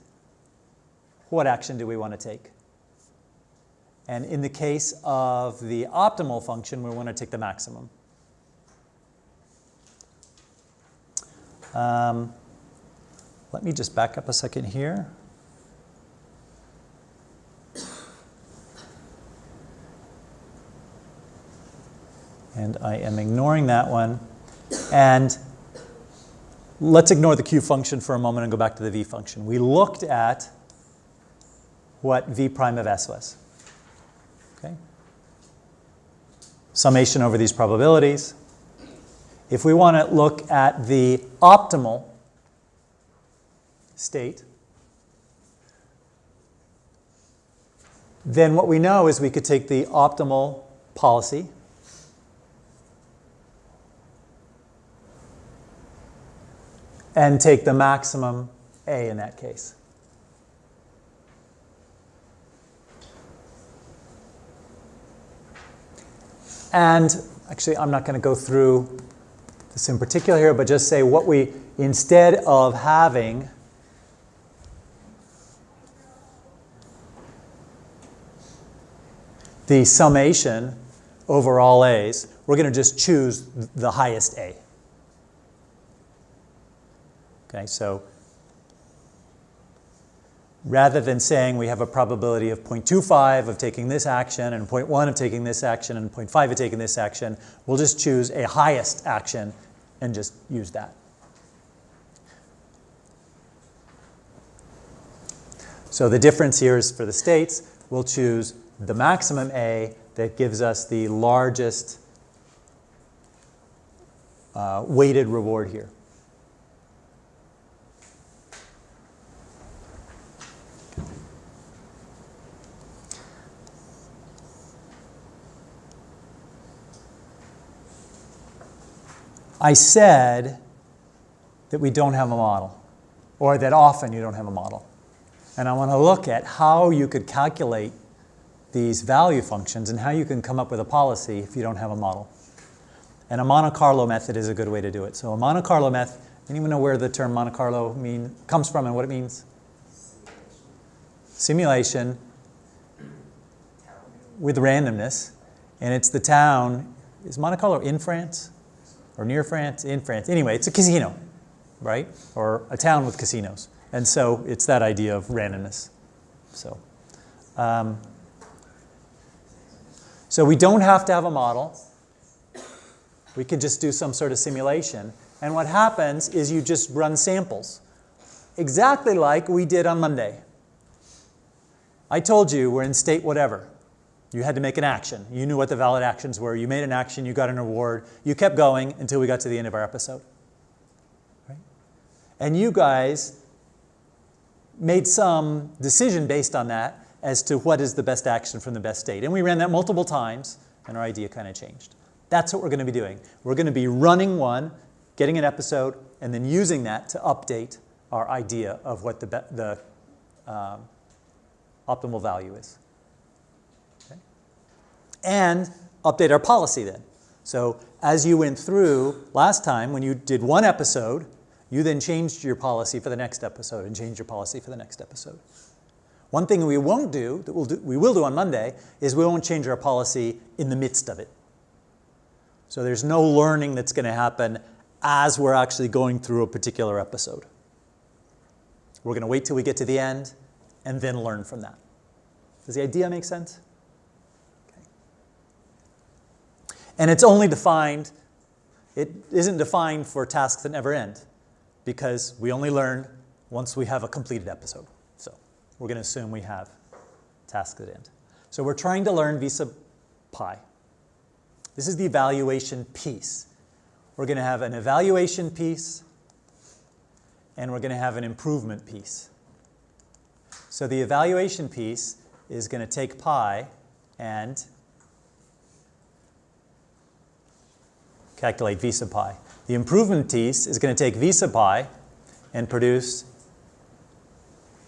what action do we want to take? And in the case of the optimal function, we want to take the maximum. Let me just back up a second here. And I am ignoring that one. And let's ignore the Q function for a moment and go back to the V function. We looked at what V prime of S was. Okay? Summation over these probabilities. If we want to look at the optimal state, then what we know is we could take the optimal policy and take the maximum A in that case. And actually, I'm not going to go through this in particular here, but just say what we, instead of having the summation over all A's, we're going to just choose the highest A. Okay, so rather than saying we have a probability of 0.25 of taking this action and 0.1 of taking this action and 0.5 of taking this action, we'll just choose a highest action and just use that. So the difference here is for the states, we'll choose the maximum A that gives us the largest weighted reward here. I said that we don't have a model, or that often you don't have a model. And I want to look at how you could calculate these value functions and how you can come up with a policy if you don't have a model. And a Monte Carlo method is a good way to do it. So a Monte Carlo method, anyone know where the term Monte Carlo comes from and what it means? Simulation with randomness. And it's the town, is Monte Carlo in France? Or near France, in France. Anyway, it's a casino, right? Or a town with casinos. And so it's that idea of randomness. So we don't have to have a model. We can just do some sort of simulation. And what happens is you just run samples, exactly like we did on Monday. I told you we're in state whatever. You had to make an action. You knew what the valid actions were. You made an action. You got an reward. You kept going until we got to the end of our episode. Right? And you guys made some decision based on that as to what is the best action from the best state. And we ran that multiple times, and our idea kind of changed. That's what we're going to be doing. We're going to be running one, getting an episode, and then using that to update our idea of what the optimal value is. And update our policy then. So as you went through last time, when you did one episode, you then changed your policy for the next episode and changed your policy for the next episode. One thing we won't do, that we will do on Monday, is we won't change our policy in the midst of it. So there's no learning that's going to happen as we're actually going through a particular episode. We're going to wait till we get to the end and then learn from that. Does the idea make sense? And it's only defined, it isn't defined for tasks that never end, because we only learn once we have a completed episode. So we're going to assume we have tasks that end. So we're trying to learn V sub pi. This is the evaluation piece. We're going to have an evaluation piece, and we're going to have an improvement piece. So the evaluation piece is going to take pi and calculate V sub pi. The improvement piece is going to take V sub pi and produce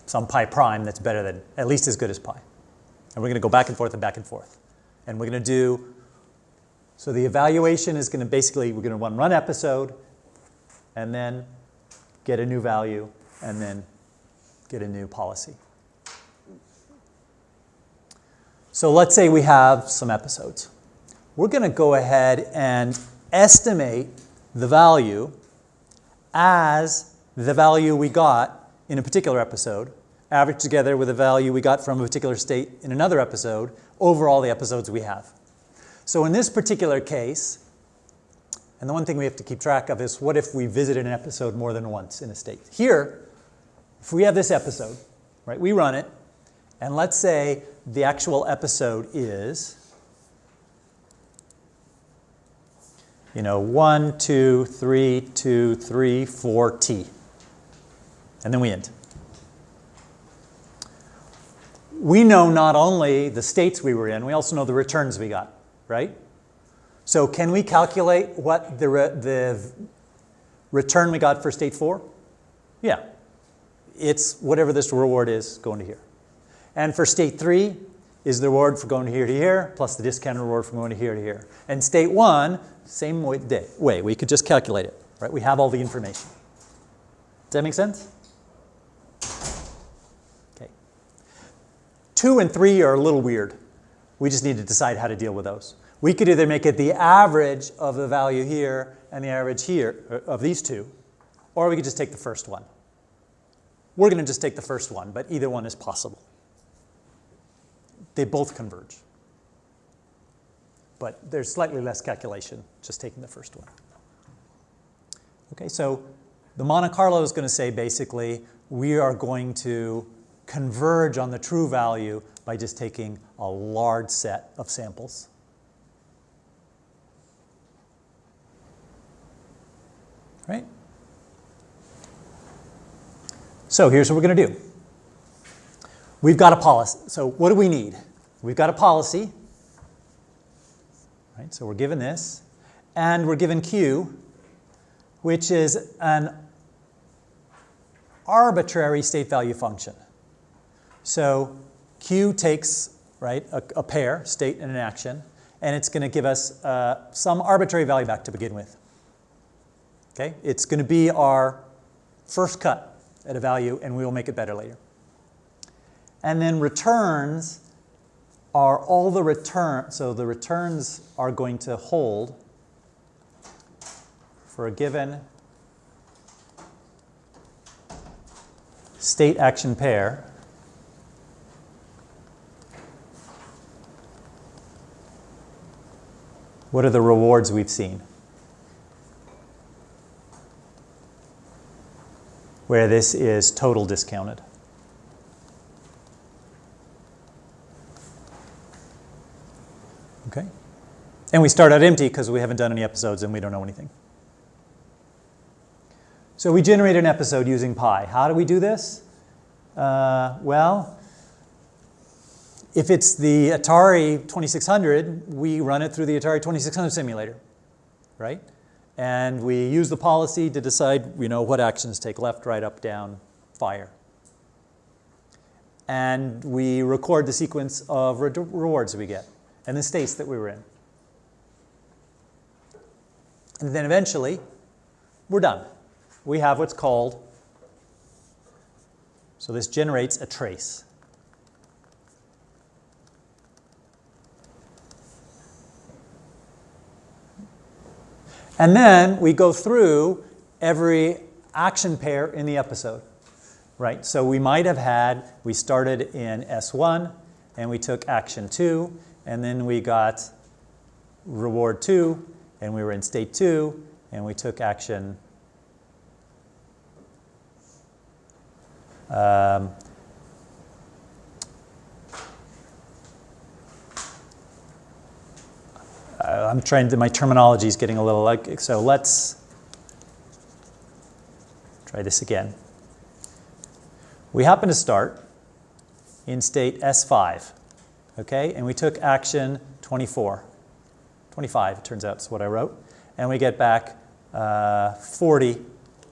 some pi prime that's better than, at least as good as pi. And we're going to go back and forth and back and forth. And we're going to do, so the evaluation is going to basically, we're going to run episode, and then get a new value, and then get a new policy. So let's say we have some episodes. We're going to go ahead and estimate the value as the value we got in a particular episode, averaged together with the value we got from a particular state in another episode, over all the episodes we have. So in this particular case, and the one thing we have to keep track of is what if we visited an episode more than once in a state. Here, if we have this episode, right, we run it, and let's say the actual episode is 1, 2, 3, 2, 3, 4, T. And then we end. we know not only the states we were in, we also know the returns we got, right? So can we calculate what the return we got for state 4? Yeah. It's whatever this reward is going to here. And for state 3 is the reward for going here to here, plus the discounted reward from going to here to here. And state 1, same way. We could just calculate it, right? We have all the information. Does that make sense? Okay. 2 and 3 are a little weird. We just need to decide how to deal with those. We could either make it the average of the value here and the average here of these two, or we could just take the first one. We're going to just take the first one, but either one is possible. They both converge. But there's slightly less calculation just taking the first one. Okay, so the Monte Carlo is going to say basically we are going to converge on the true value by just taking a large set of samples. Right? So here's what we're going to do. We've got a policy. So what do we need? We've got a policy. Right? So we're given this. And we're given Q, which is an arbitrary state value function. So Q takes, right, a pair, state and an action, and it's going to give us some arbitrary value back to begin with. Okay? It's going to be our first cut at a value, and we will make it better later. And then returns are all the returns. So the returns are going to hold for a given state action pair. What are the rewards we've seen? Where this is total discounted. Okay? And we start out empty because we haven't done any episodes and we don't know anything. So we generate an episode using pi. How do we do this? Well, if it's the Atari 2600, we run it through the Atari 2600 simulator, right? And we use the policy to decide, what actions take left, right, up, down, fire. And we record the sequence of rewards we get and the states that we were in. And then eventually, we're done. We have what's called, so this generates a trace. And then we go through every action pair in the episode, right? So we might have had, we started in S1, and we took action 2, and then we got reward 2, and we were in state 2, and we took action I'm trying to, my terminology is getting a little like, so let's try this again. We happen to start in state S5, okay? And we took action 24. 25, it turns out, is what I wrote. And we get back 40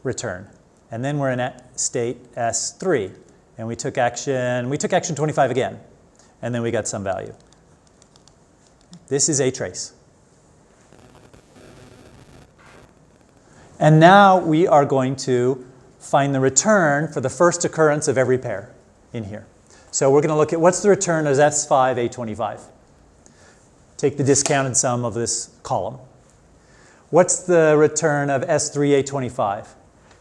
return. And then we're in state S3. And we took action 25 again. And then we got some value. This is a trace. And now we are going to find the return for the first occurrence of every pair in here. So we're going to look at what's the return of S5, A25. Take the discounted sum of this column. What's the return of S3, A25?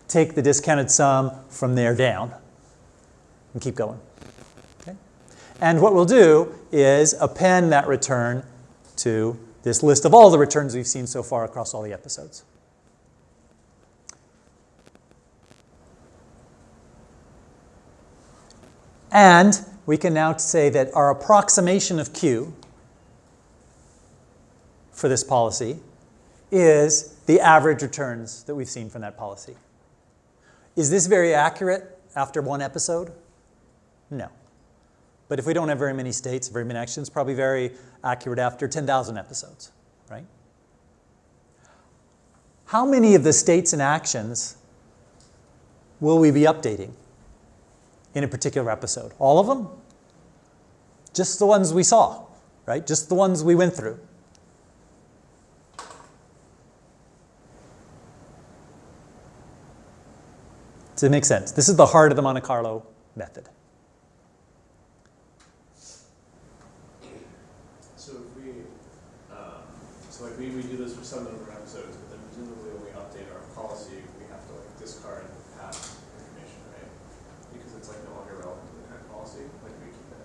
Take the discounted sum from there down. And keep going. Okay? And what we'll do is append that return to this list of all the returns we've seen so far across all the episodes. And we can now say that our approximation of Q for this policy is the average returns that we've seen from that policy. Is this very accurate after one episode? No. But if we don't have very many states, very many actions, probably very accurate after 10,000 episodes, right? How many of the states and actions will we be updating in a particular episode? All of them? Just the ones we saw, right? Just the ones we went through. Does it make sense? This is the heart of the Monte Carlo method. So if we do this for some number of episodes, but then presumably when we update our policy, we have to like discard past information, right? Because it's like no longer relevant to the current policy. Like we keep it.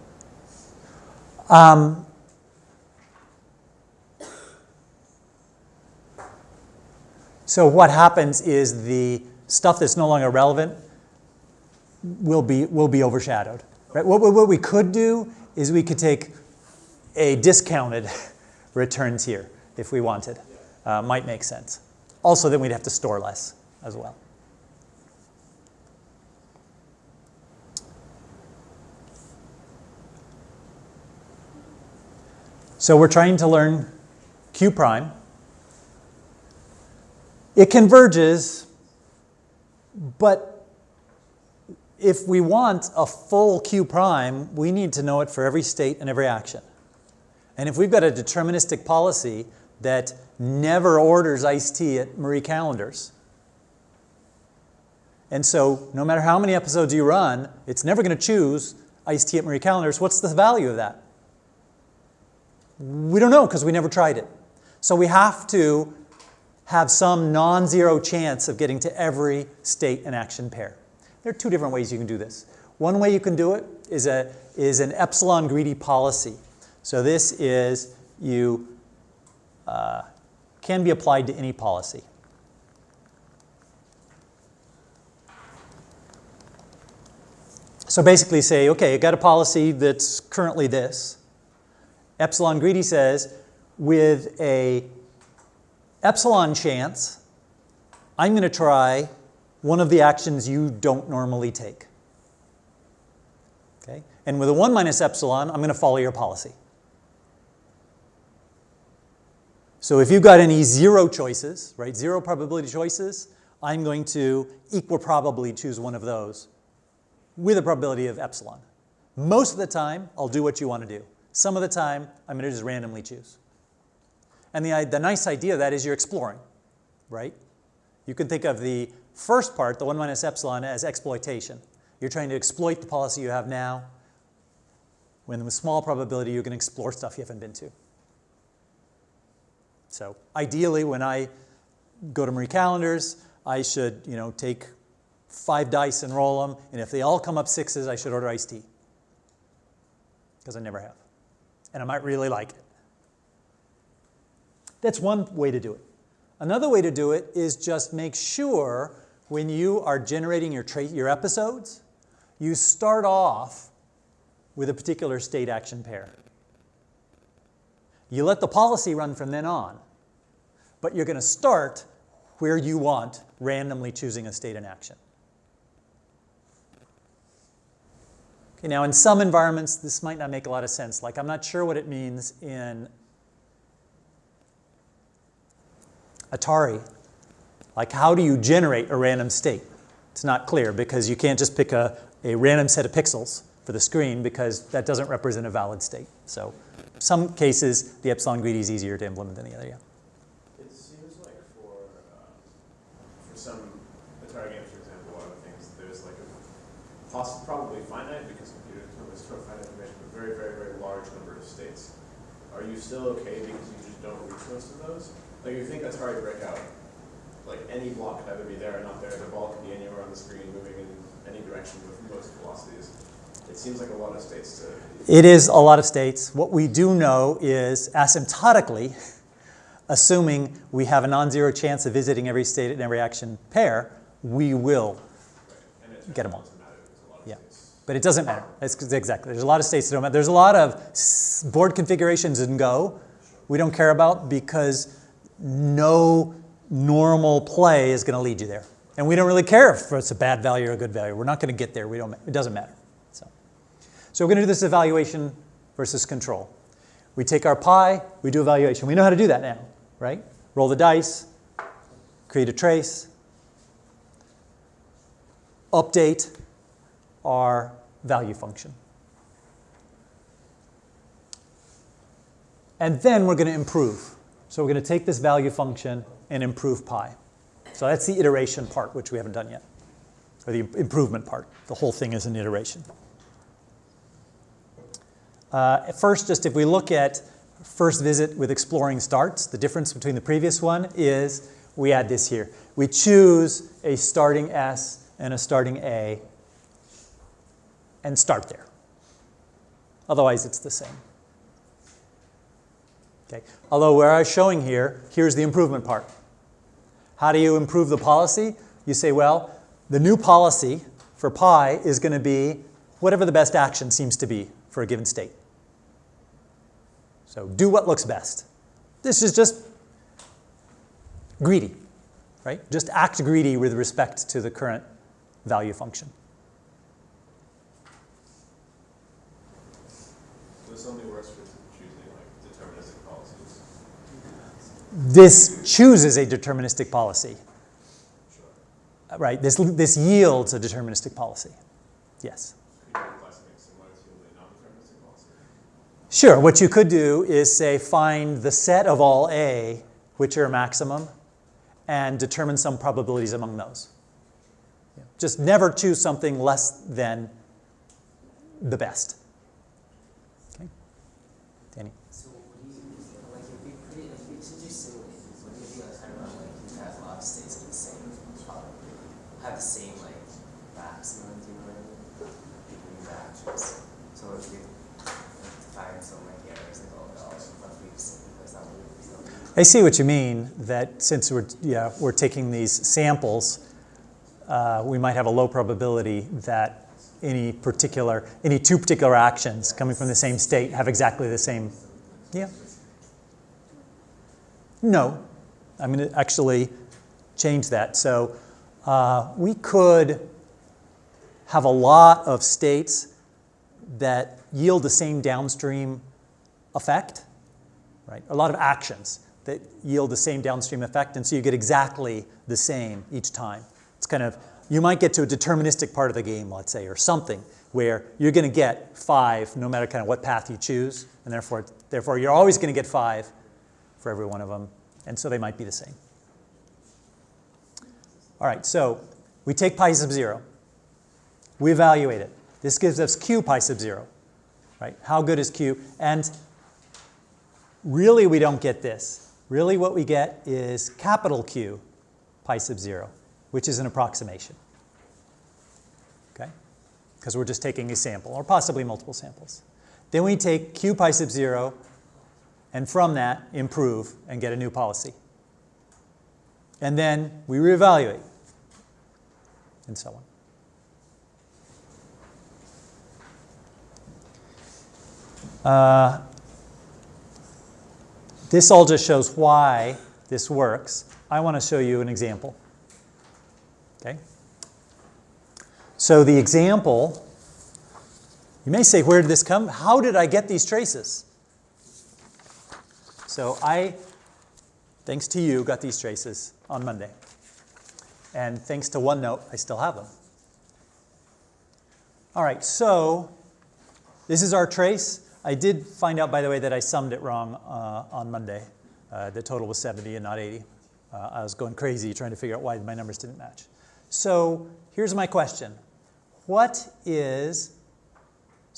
So what happens is the stuff that's no longer relevant will be overshadowed. Right? What we could do is we could take a discounted returns here if we wanted. Might make sense. Also, then we'd have to store less as well. So we're trying to learn Q prime. It converges, but if we want a full Q prime, we need to know it for every state and every action. And if we've got a deterministic policy that never orders iced tea at Marie Callender's, and so no matter how many episodes you run, it's never going to choose iced tea at Marie Callender's, what's the value of that? We don't know because we never tried it. So we have to have some non-zero chance of getting to every state and action pair. There are two different ways you can do this. One way you can do it is an epsilon greedy policy. So this is can be applied to any policy. So basically say, okay, I got a policy that's currently this. Epsilon greedy says, with a epsilon chance, I'm going to try one of the actions you don't normally take. Okay? And with a 1 minus epsilon, I'm going to follow your policy. So if you've got any zero choices, right, zero probability choices, I'm going to equal probably choose one of those with a probability of epsilon. Most of the time, I'll do what you want to do. Some of the time, I'm going to just randomly choose. And the nice idea of that is you're exploring, right? You can think of the first part, the 1 minus epsilon, as exploitation. You're trying to exploit the policy you have now. When with small probability, you're going to explore stuff you haven't been to. So ideally, when I go to Marie Callender's, I should take 5 dice and roll them. And if they all come up 6s, I should order iced tea. Because I never have. And I might really like it. That's one way to do it. Another way to do it is just make sure when you are generating your episodes, you start off with a particular state action pair. You let the policy run from then on, but you're going to start where you want, randomly choosing a state and action. Okay, now in some environments, this might not make a lot of sense. Like I'm not sure what it means in Atari. Like how do you generate a random state? It's not clear because you can't just pick a random set of pixels for the screen because that doesn't represent a valid state. So some cases, the epsilon greedy is easier to implement than the other, yeah. It seems like for some Atari games, for example, one of the things, there's like a probably finite, because computers can only store finite information, but very, very, very large number of states. Are you still okay because you just don't reach most of those? Like if you think Atari breakout, like any block could either be there or not there, the ball could be anywhere on the screen, moving in any direction with most velocities. It seems like a lot of states to... It is a lot of states. What we do know is asymptotically, assuming we have a non-zero chance of visiting every state and every action pair, we will get them all. Yeah, but it doesn't matter. Exactly. There's a lot of states that don't matter. There's a lot of board configurations in Go we don't care about because no normal play is going to lead you there. And we don't really care if it's a bad value or a good value. We're not going to get there. It doesn't matter. So we're going to do this evaluation versus control. We take our pi, we do evaluation. We know how to do that now, right? Roll the dice, create a trace, update our value function. And then we're going to improve. So we're going to take this value function and improve pi. So that's the iteration part, which we haven't done yet, or the improvement part. The whole thing is an iteration. First, just if we look at first visit with exploring starts, the difference between the previous one is we add this here. We choose a starting S and a starting A and start there. Otherwise, it's the same. Okay. Although where I was showing here, here's the improvement part. How do you improve the policy? You say, well, the new policy for pi is going to be whatever the best action seems to be for a given state. So do what looks best. This is just greedy, right? Just act greedy with respect to the current value function. This only works for choosing like deterministic policies. This chooses a deterministic policy. Sure. Right, this yields a deterministic policy. Yes. Could you apply something similar to a non-deterministic policy? Sure, what you could do is say find the set of all A, which are maximum, and determine some probabilities among those. Yeah. Just never choose something less than the best. Okay, Danny. So like if we create, if we should do simulators, wouldn't it be like kind of like you have a lot of states of the same probability, have the same like maximum, do you know what I mean? People use actions. So if we find some like errors, like oh, must be the same because that would be something. I see what you mean, that since we're taking these samples, we might have a low probability that any two particular actions coming from the same state have exactly the same. Yeah. No, I'm going to actually change that. So we could have a lot of states that yield the same downstream effect, right? A lot of actions that yield the same downstream effect, and so you get exactly the same each time. It's kind of, you might get to a deterministic part of the game, let's say, or something, where you're going to get 5 no matter kind of what path you choose, and therefore you're always going to get 5 for every one of them, and so they might be the same. All right, so we take pi sub 0. We evaluate it. This gives us q pi sub 0, right? How good is q? And really we don't get this. Really what we get is capital Q pi sub 0, which is an approximation. Okay? Because we're just taking a sample, or possibly multiple samples. Then we take q pi sub 0, and from that improve and get a new policy. And then we reevaluate, and so on. This all just shows why this works. I want to show you an example. Okay? So the example, you may say, where did this come? How did I get these traces? So I, thanks to you, got these traces on Monday. And thanks to OneNote, I still have them. All right, so this is our trace. I did find out, by the way, that I summed it wrong on Monday. The total was 70 and not 80. I was going crazy trying to figure out why my numbers didn't match. So here's my question. So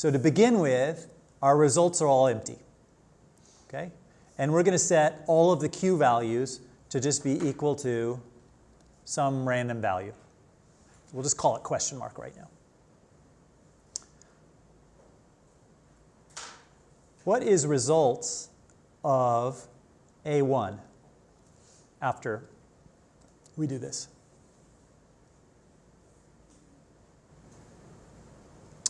to begin with, our results are all empty. Okay? And we're going to set all of the q values to just be equal to some random value. We'll just call it question mark right now. What is results of A1 after we do this?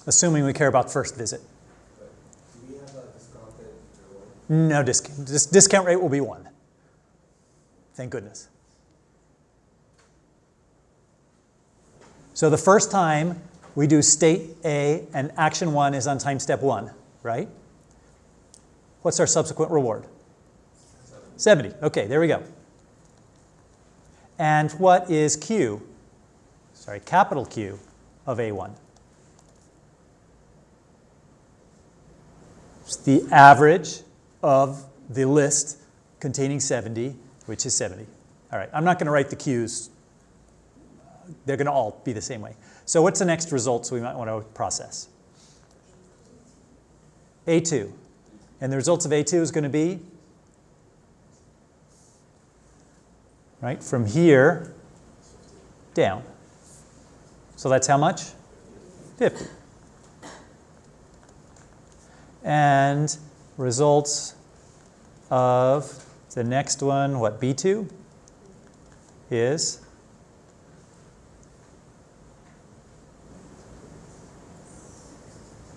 Assuming we care about first visit. Do we have a discount rate for 1? No discount. Discount rate will be 1. Thank goodness. So the first time we do state A, and action 1 is on time step 1, right? What's our subsequent reward? 70. Okay, there we go. And what is Q? Sorry, capital Q of A1? It's the average of the list containing 70, which is 70. All right, I'm not going to write the Q's. They're going to all be the same way. So what's the next results we might want to process? A2. And the results of A2 is going to be, right, from here down. So that's how much? 50. And results of the next one, what, B2, is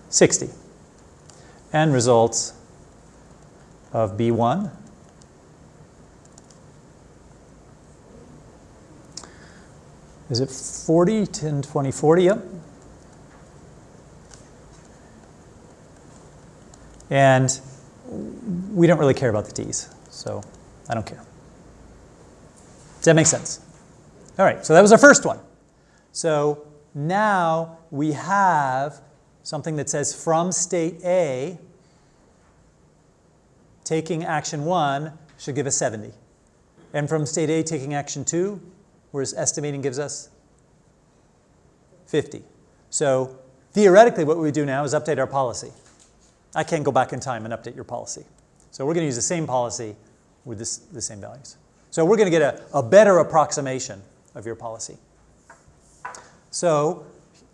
60. And results of B1 is it 40, 10, 20, 40? Yep. And we don't really care about the T's, so I don't care. Does that make sense? All right, so that was our first one. So now we have something that says from state A, taking action 1 should give us 70. And from state A, taking action 2, whereas estimating gives us 50. So theoretically, what we do now is update our policy. I can't go back in time and update your policy. So we're going to use the same policy with the same values. So we're going to get a better approximation of your policy. So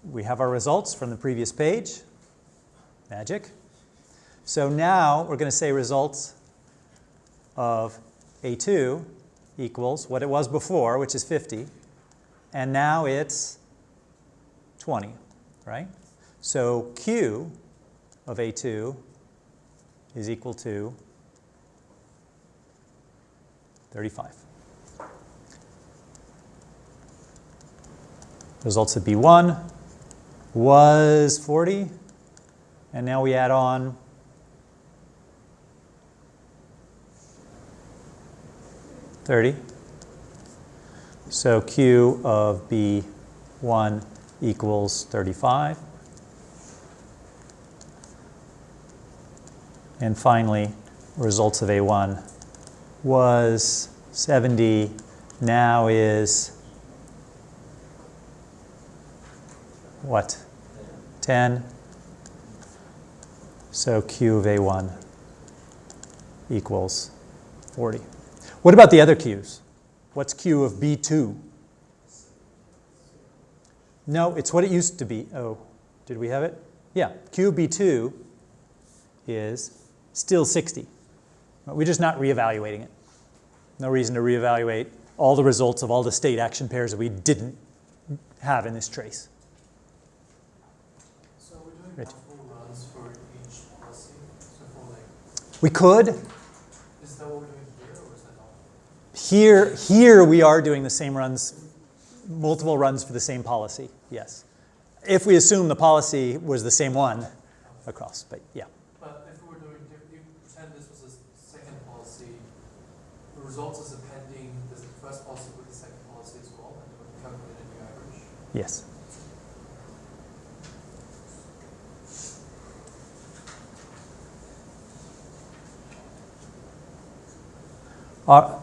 we have our results from the previous page. Magic. So now we're going to say results of A2 equals what it was before, which is 50. And now it's 20, right? So Q of A2 is equal to 35. Results of B1 was 40, and now we add on 30. So Q of B1 equals 35. And finally, results of A1 was 70, now is what? 10. So Q of A1 equals 40. What about the other Q's? What's Q of B2? No, it's what it used to be. Oh, did we have it? Yeah, Q of B2 is still 60. We're just not reevaluating it. No reason to reevaluate all the results of all the state action pairs that we didn't have in this trace. So we're doing multiple runs for each policy? So for like, We could. is that what we're doing here, or is that not? Here we are doing the same runs, multiple runs for the same policy, yes. If we assume the policy was the same one across, but yeah. But if we were doing, if you pretend this was a second policy, the results is appending the first policy with the second policy as well, and we calculate a new average. Yes. Well,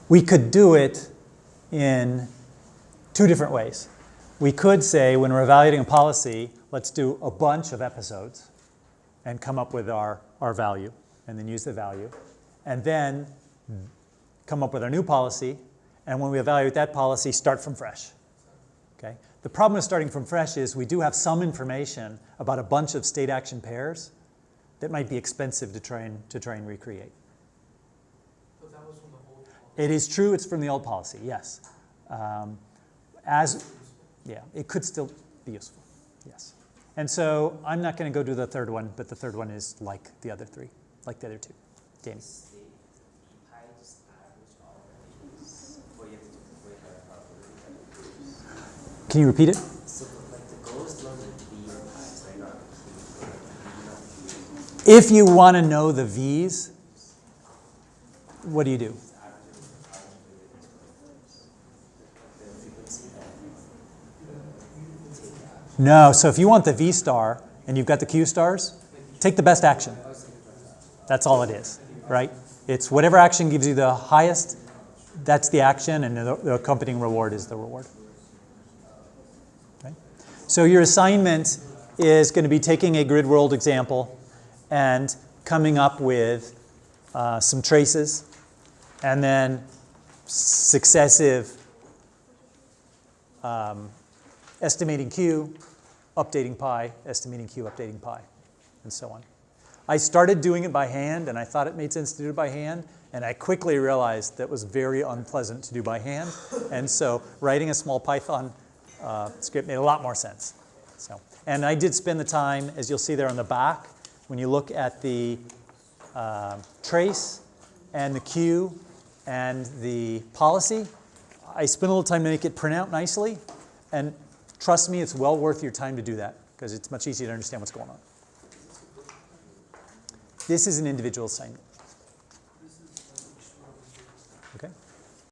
we could do it in two different ways. We could say, when we're evaluating a policy, let's do a bunch of episodes and come up with our value, and then use the value, and then come up with our new policy, and when we evaluate that policy, start from fresh. Okay? The problem with starting from fresh is we do have some information about a bunch of state action pairs that might be expensive to try and recreate. So that was from the old policy? It is true it's from the old policy, yes. Yeah, it could still be useful, yes. And so I'm not going to go do the third one, but the third one is like the other three, like the other two. Danny. State, P pi just average all of Can you repeat it? So like the goal is to learn the V and I's, right? Not the Q, not the If you want to know the V's, what do you do? No, so if you want the V star and you've got the Q stars, take the best action. That's all it is, right? It's whatever action gives you the highest, that's the action, and the accompanying reward is the reward. Okay? So your assignment is going to be taking a grid world example and coming up with some traces, and then successive estimating Q, updating pi, estimating Q, updating pi, and so on. I started doing it by hand, and I thought it made sense to do it by hand, and I quickly realized that was very unpleasant to do by hand, and so writing a small Python script made a lot more sense. So, and I did spend the time, as you'll see there on the back, when you look at the trace and the Q and the policy, I spent a little time to make it print out nicely, and trust me, it's well worth your time to do that, because it's much easier to understand what's going on. This is an individual assignment.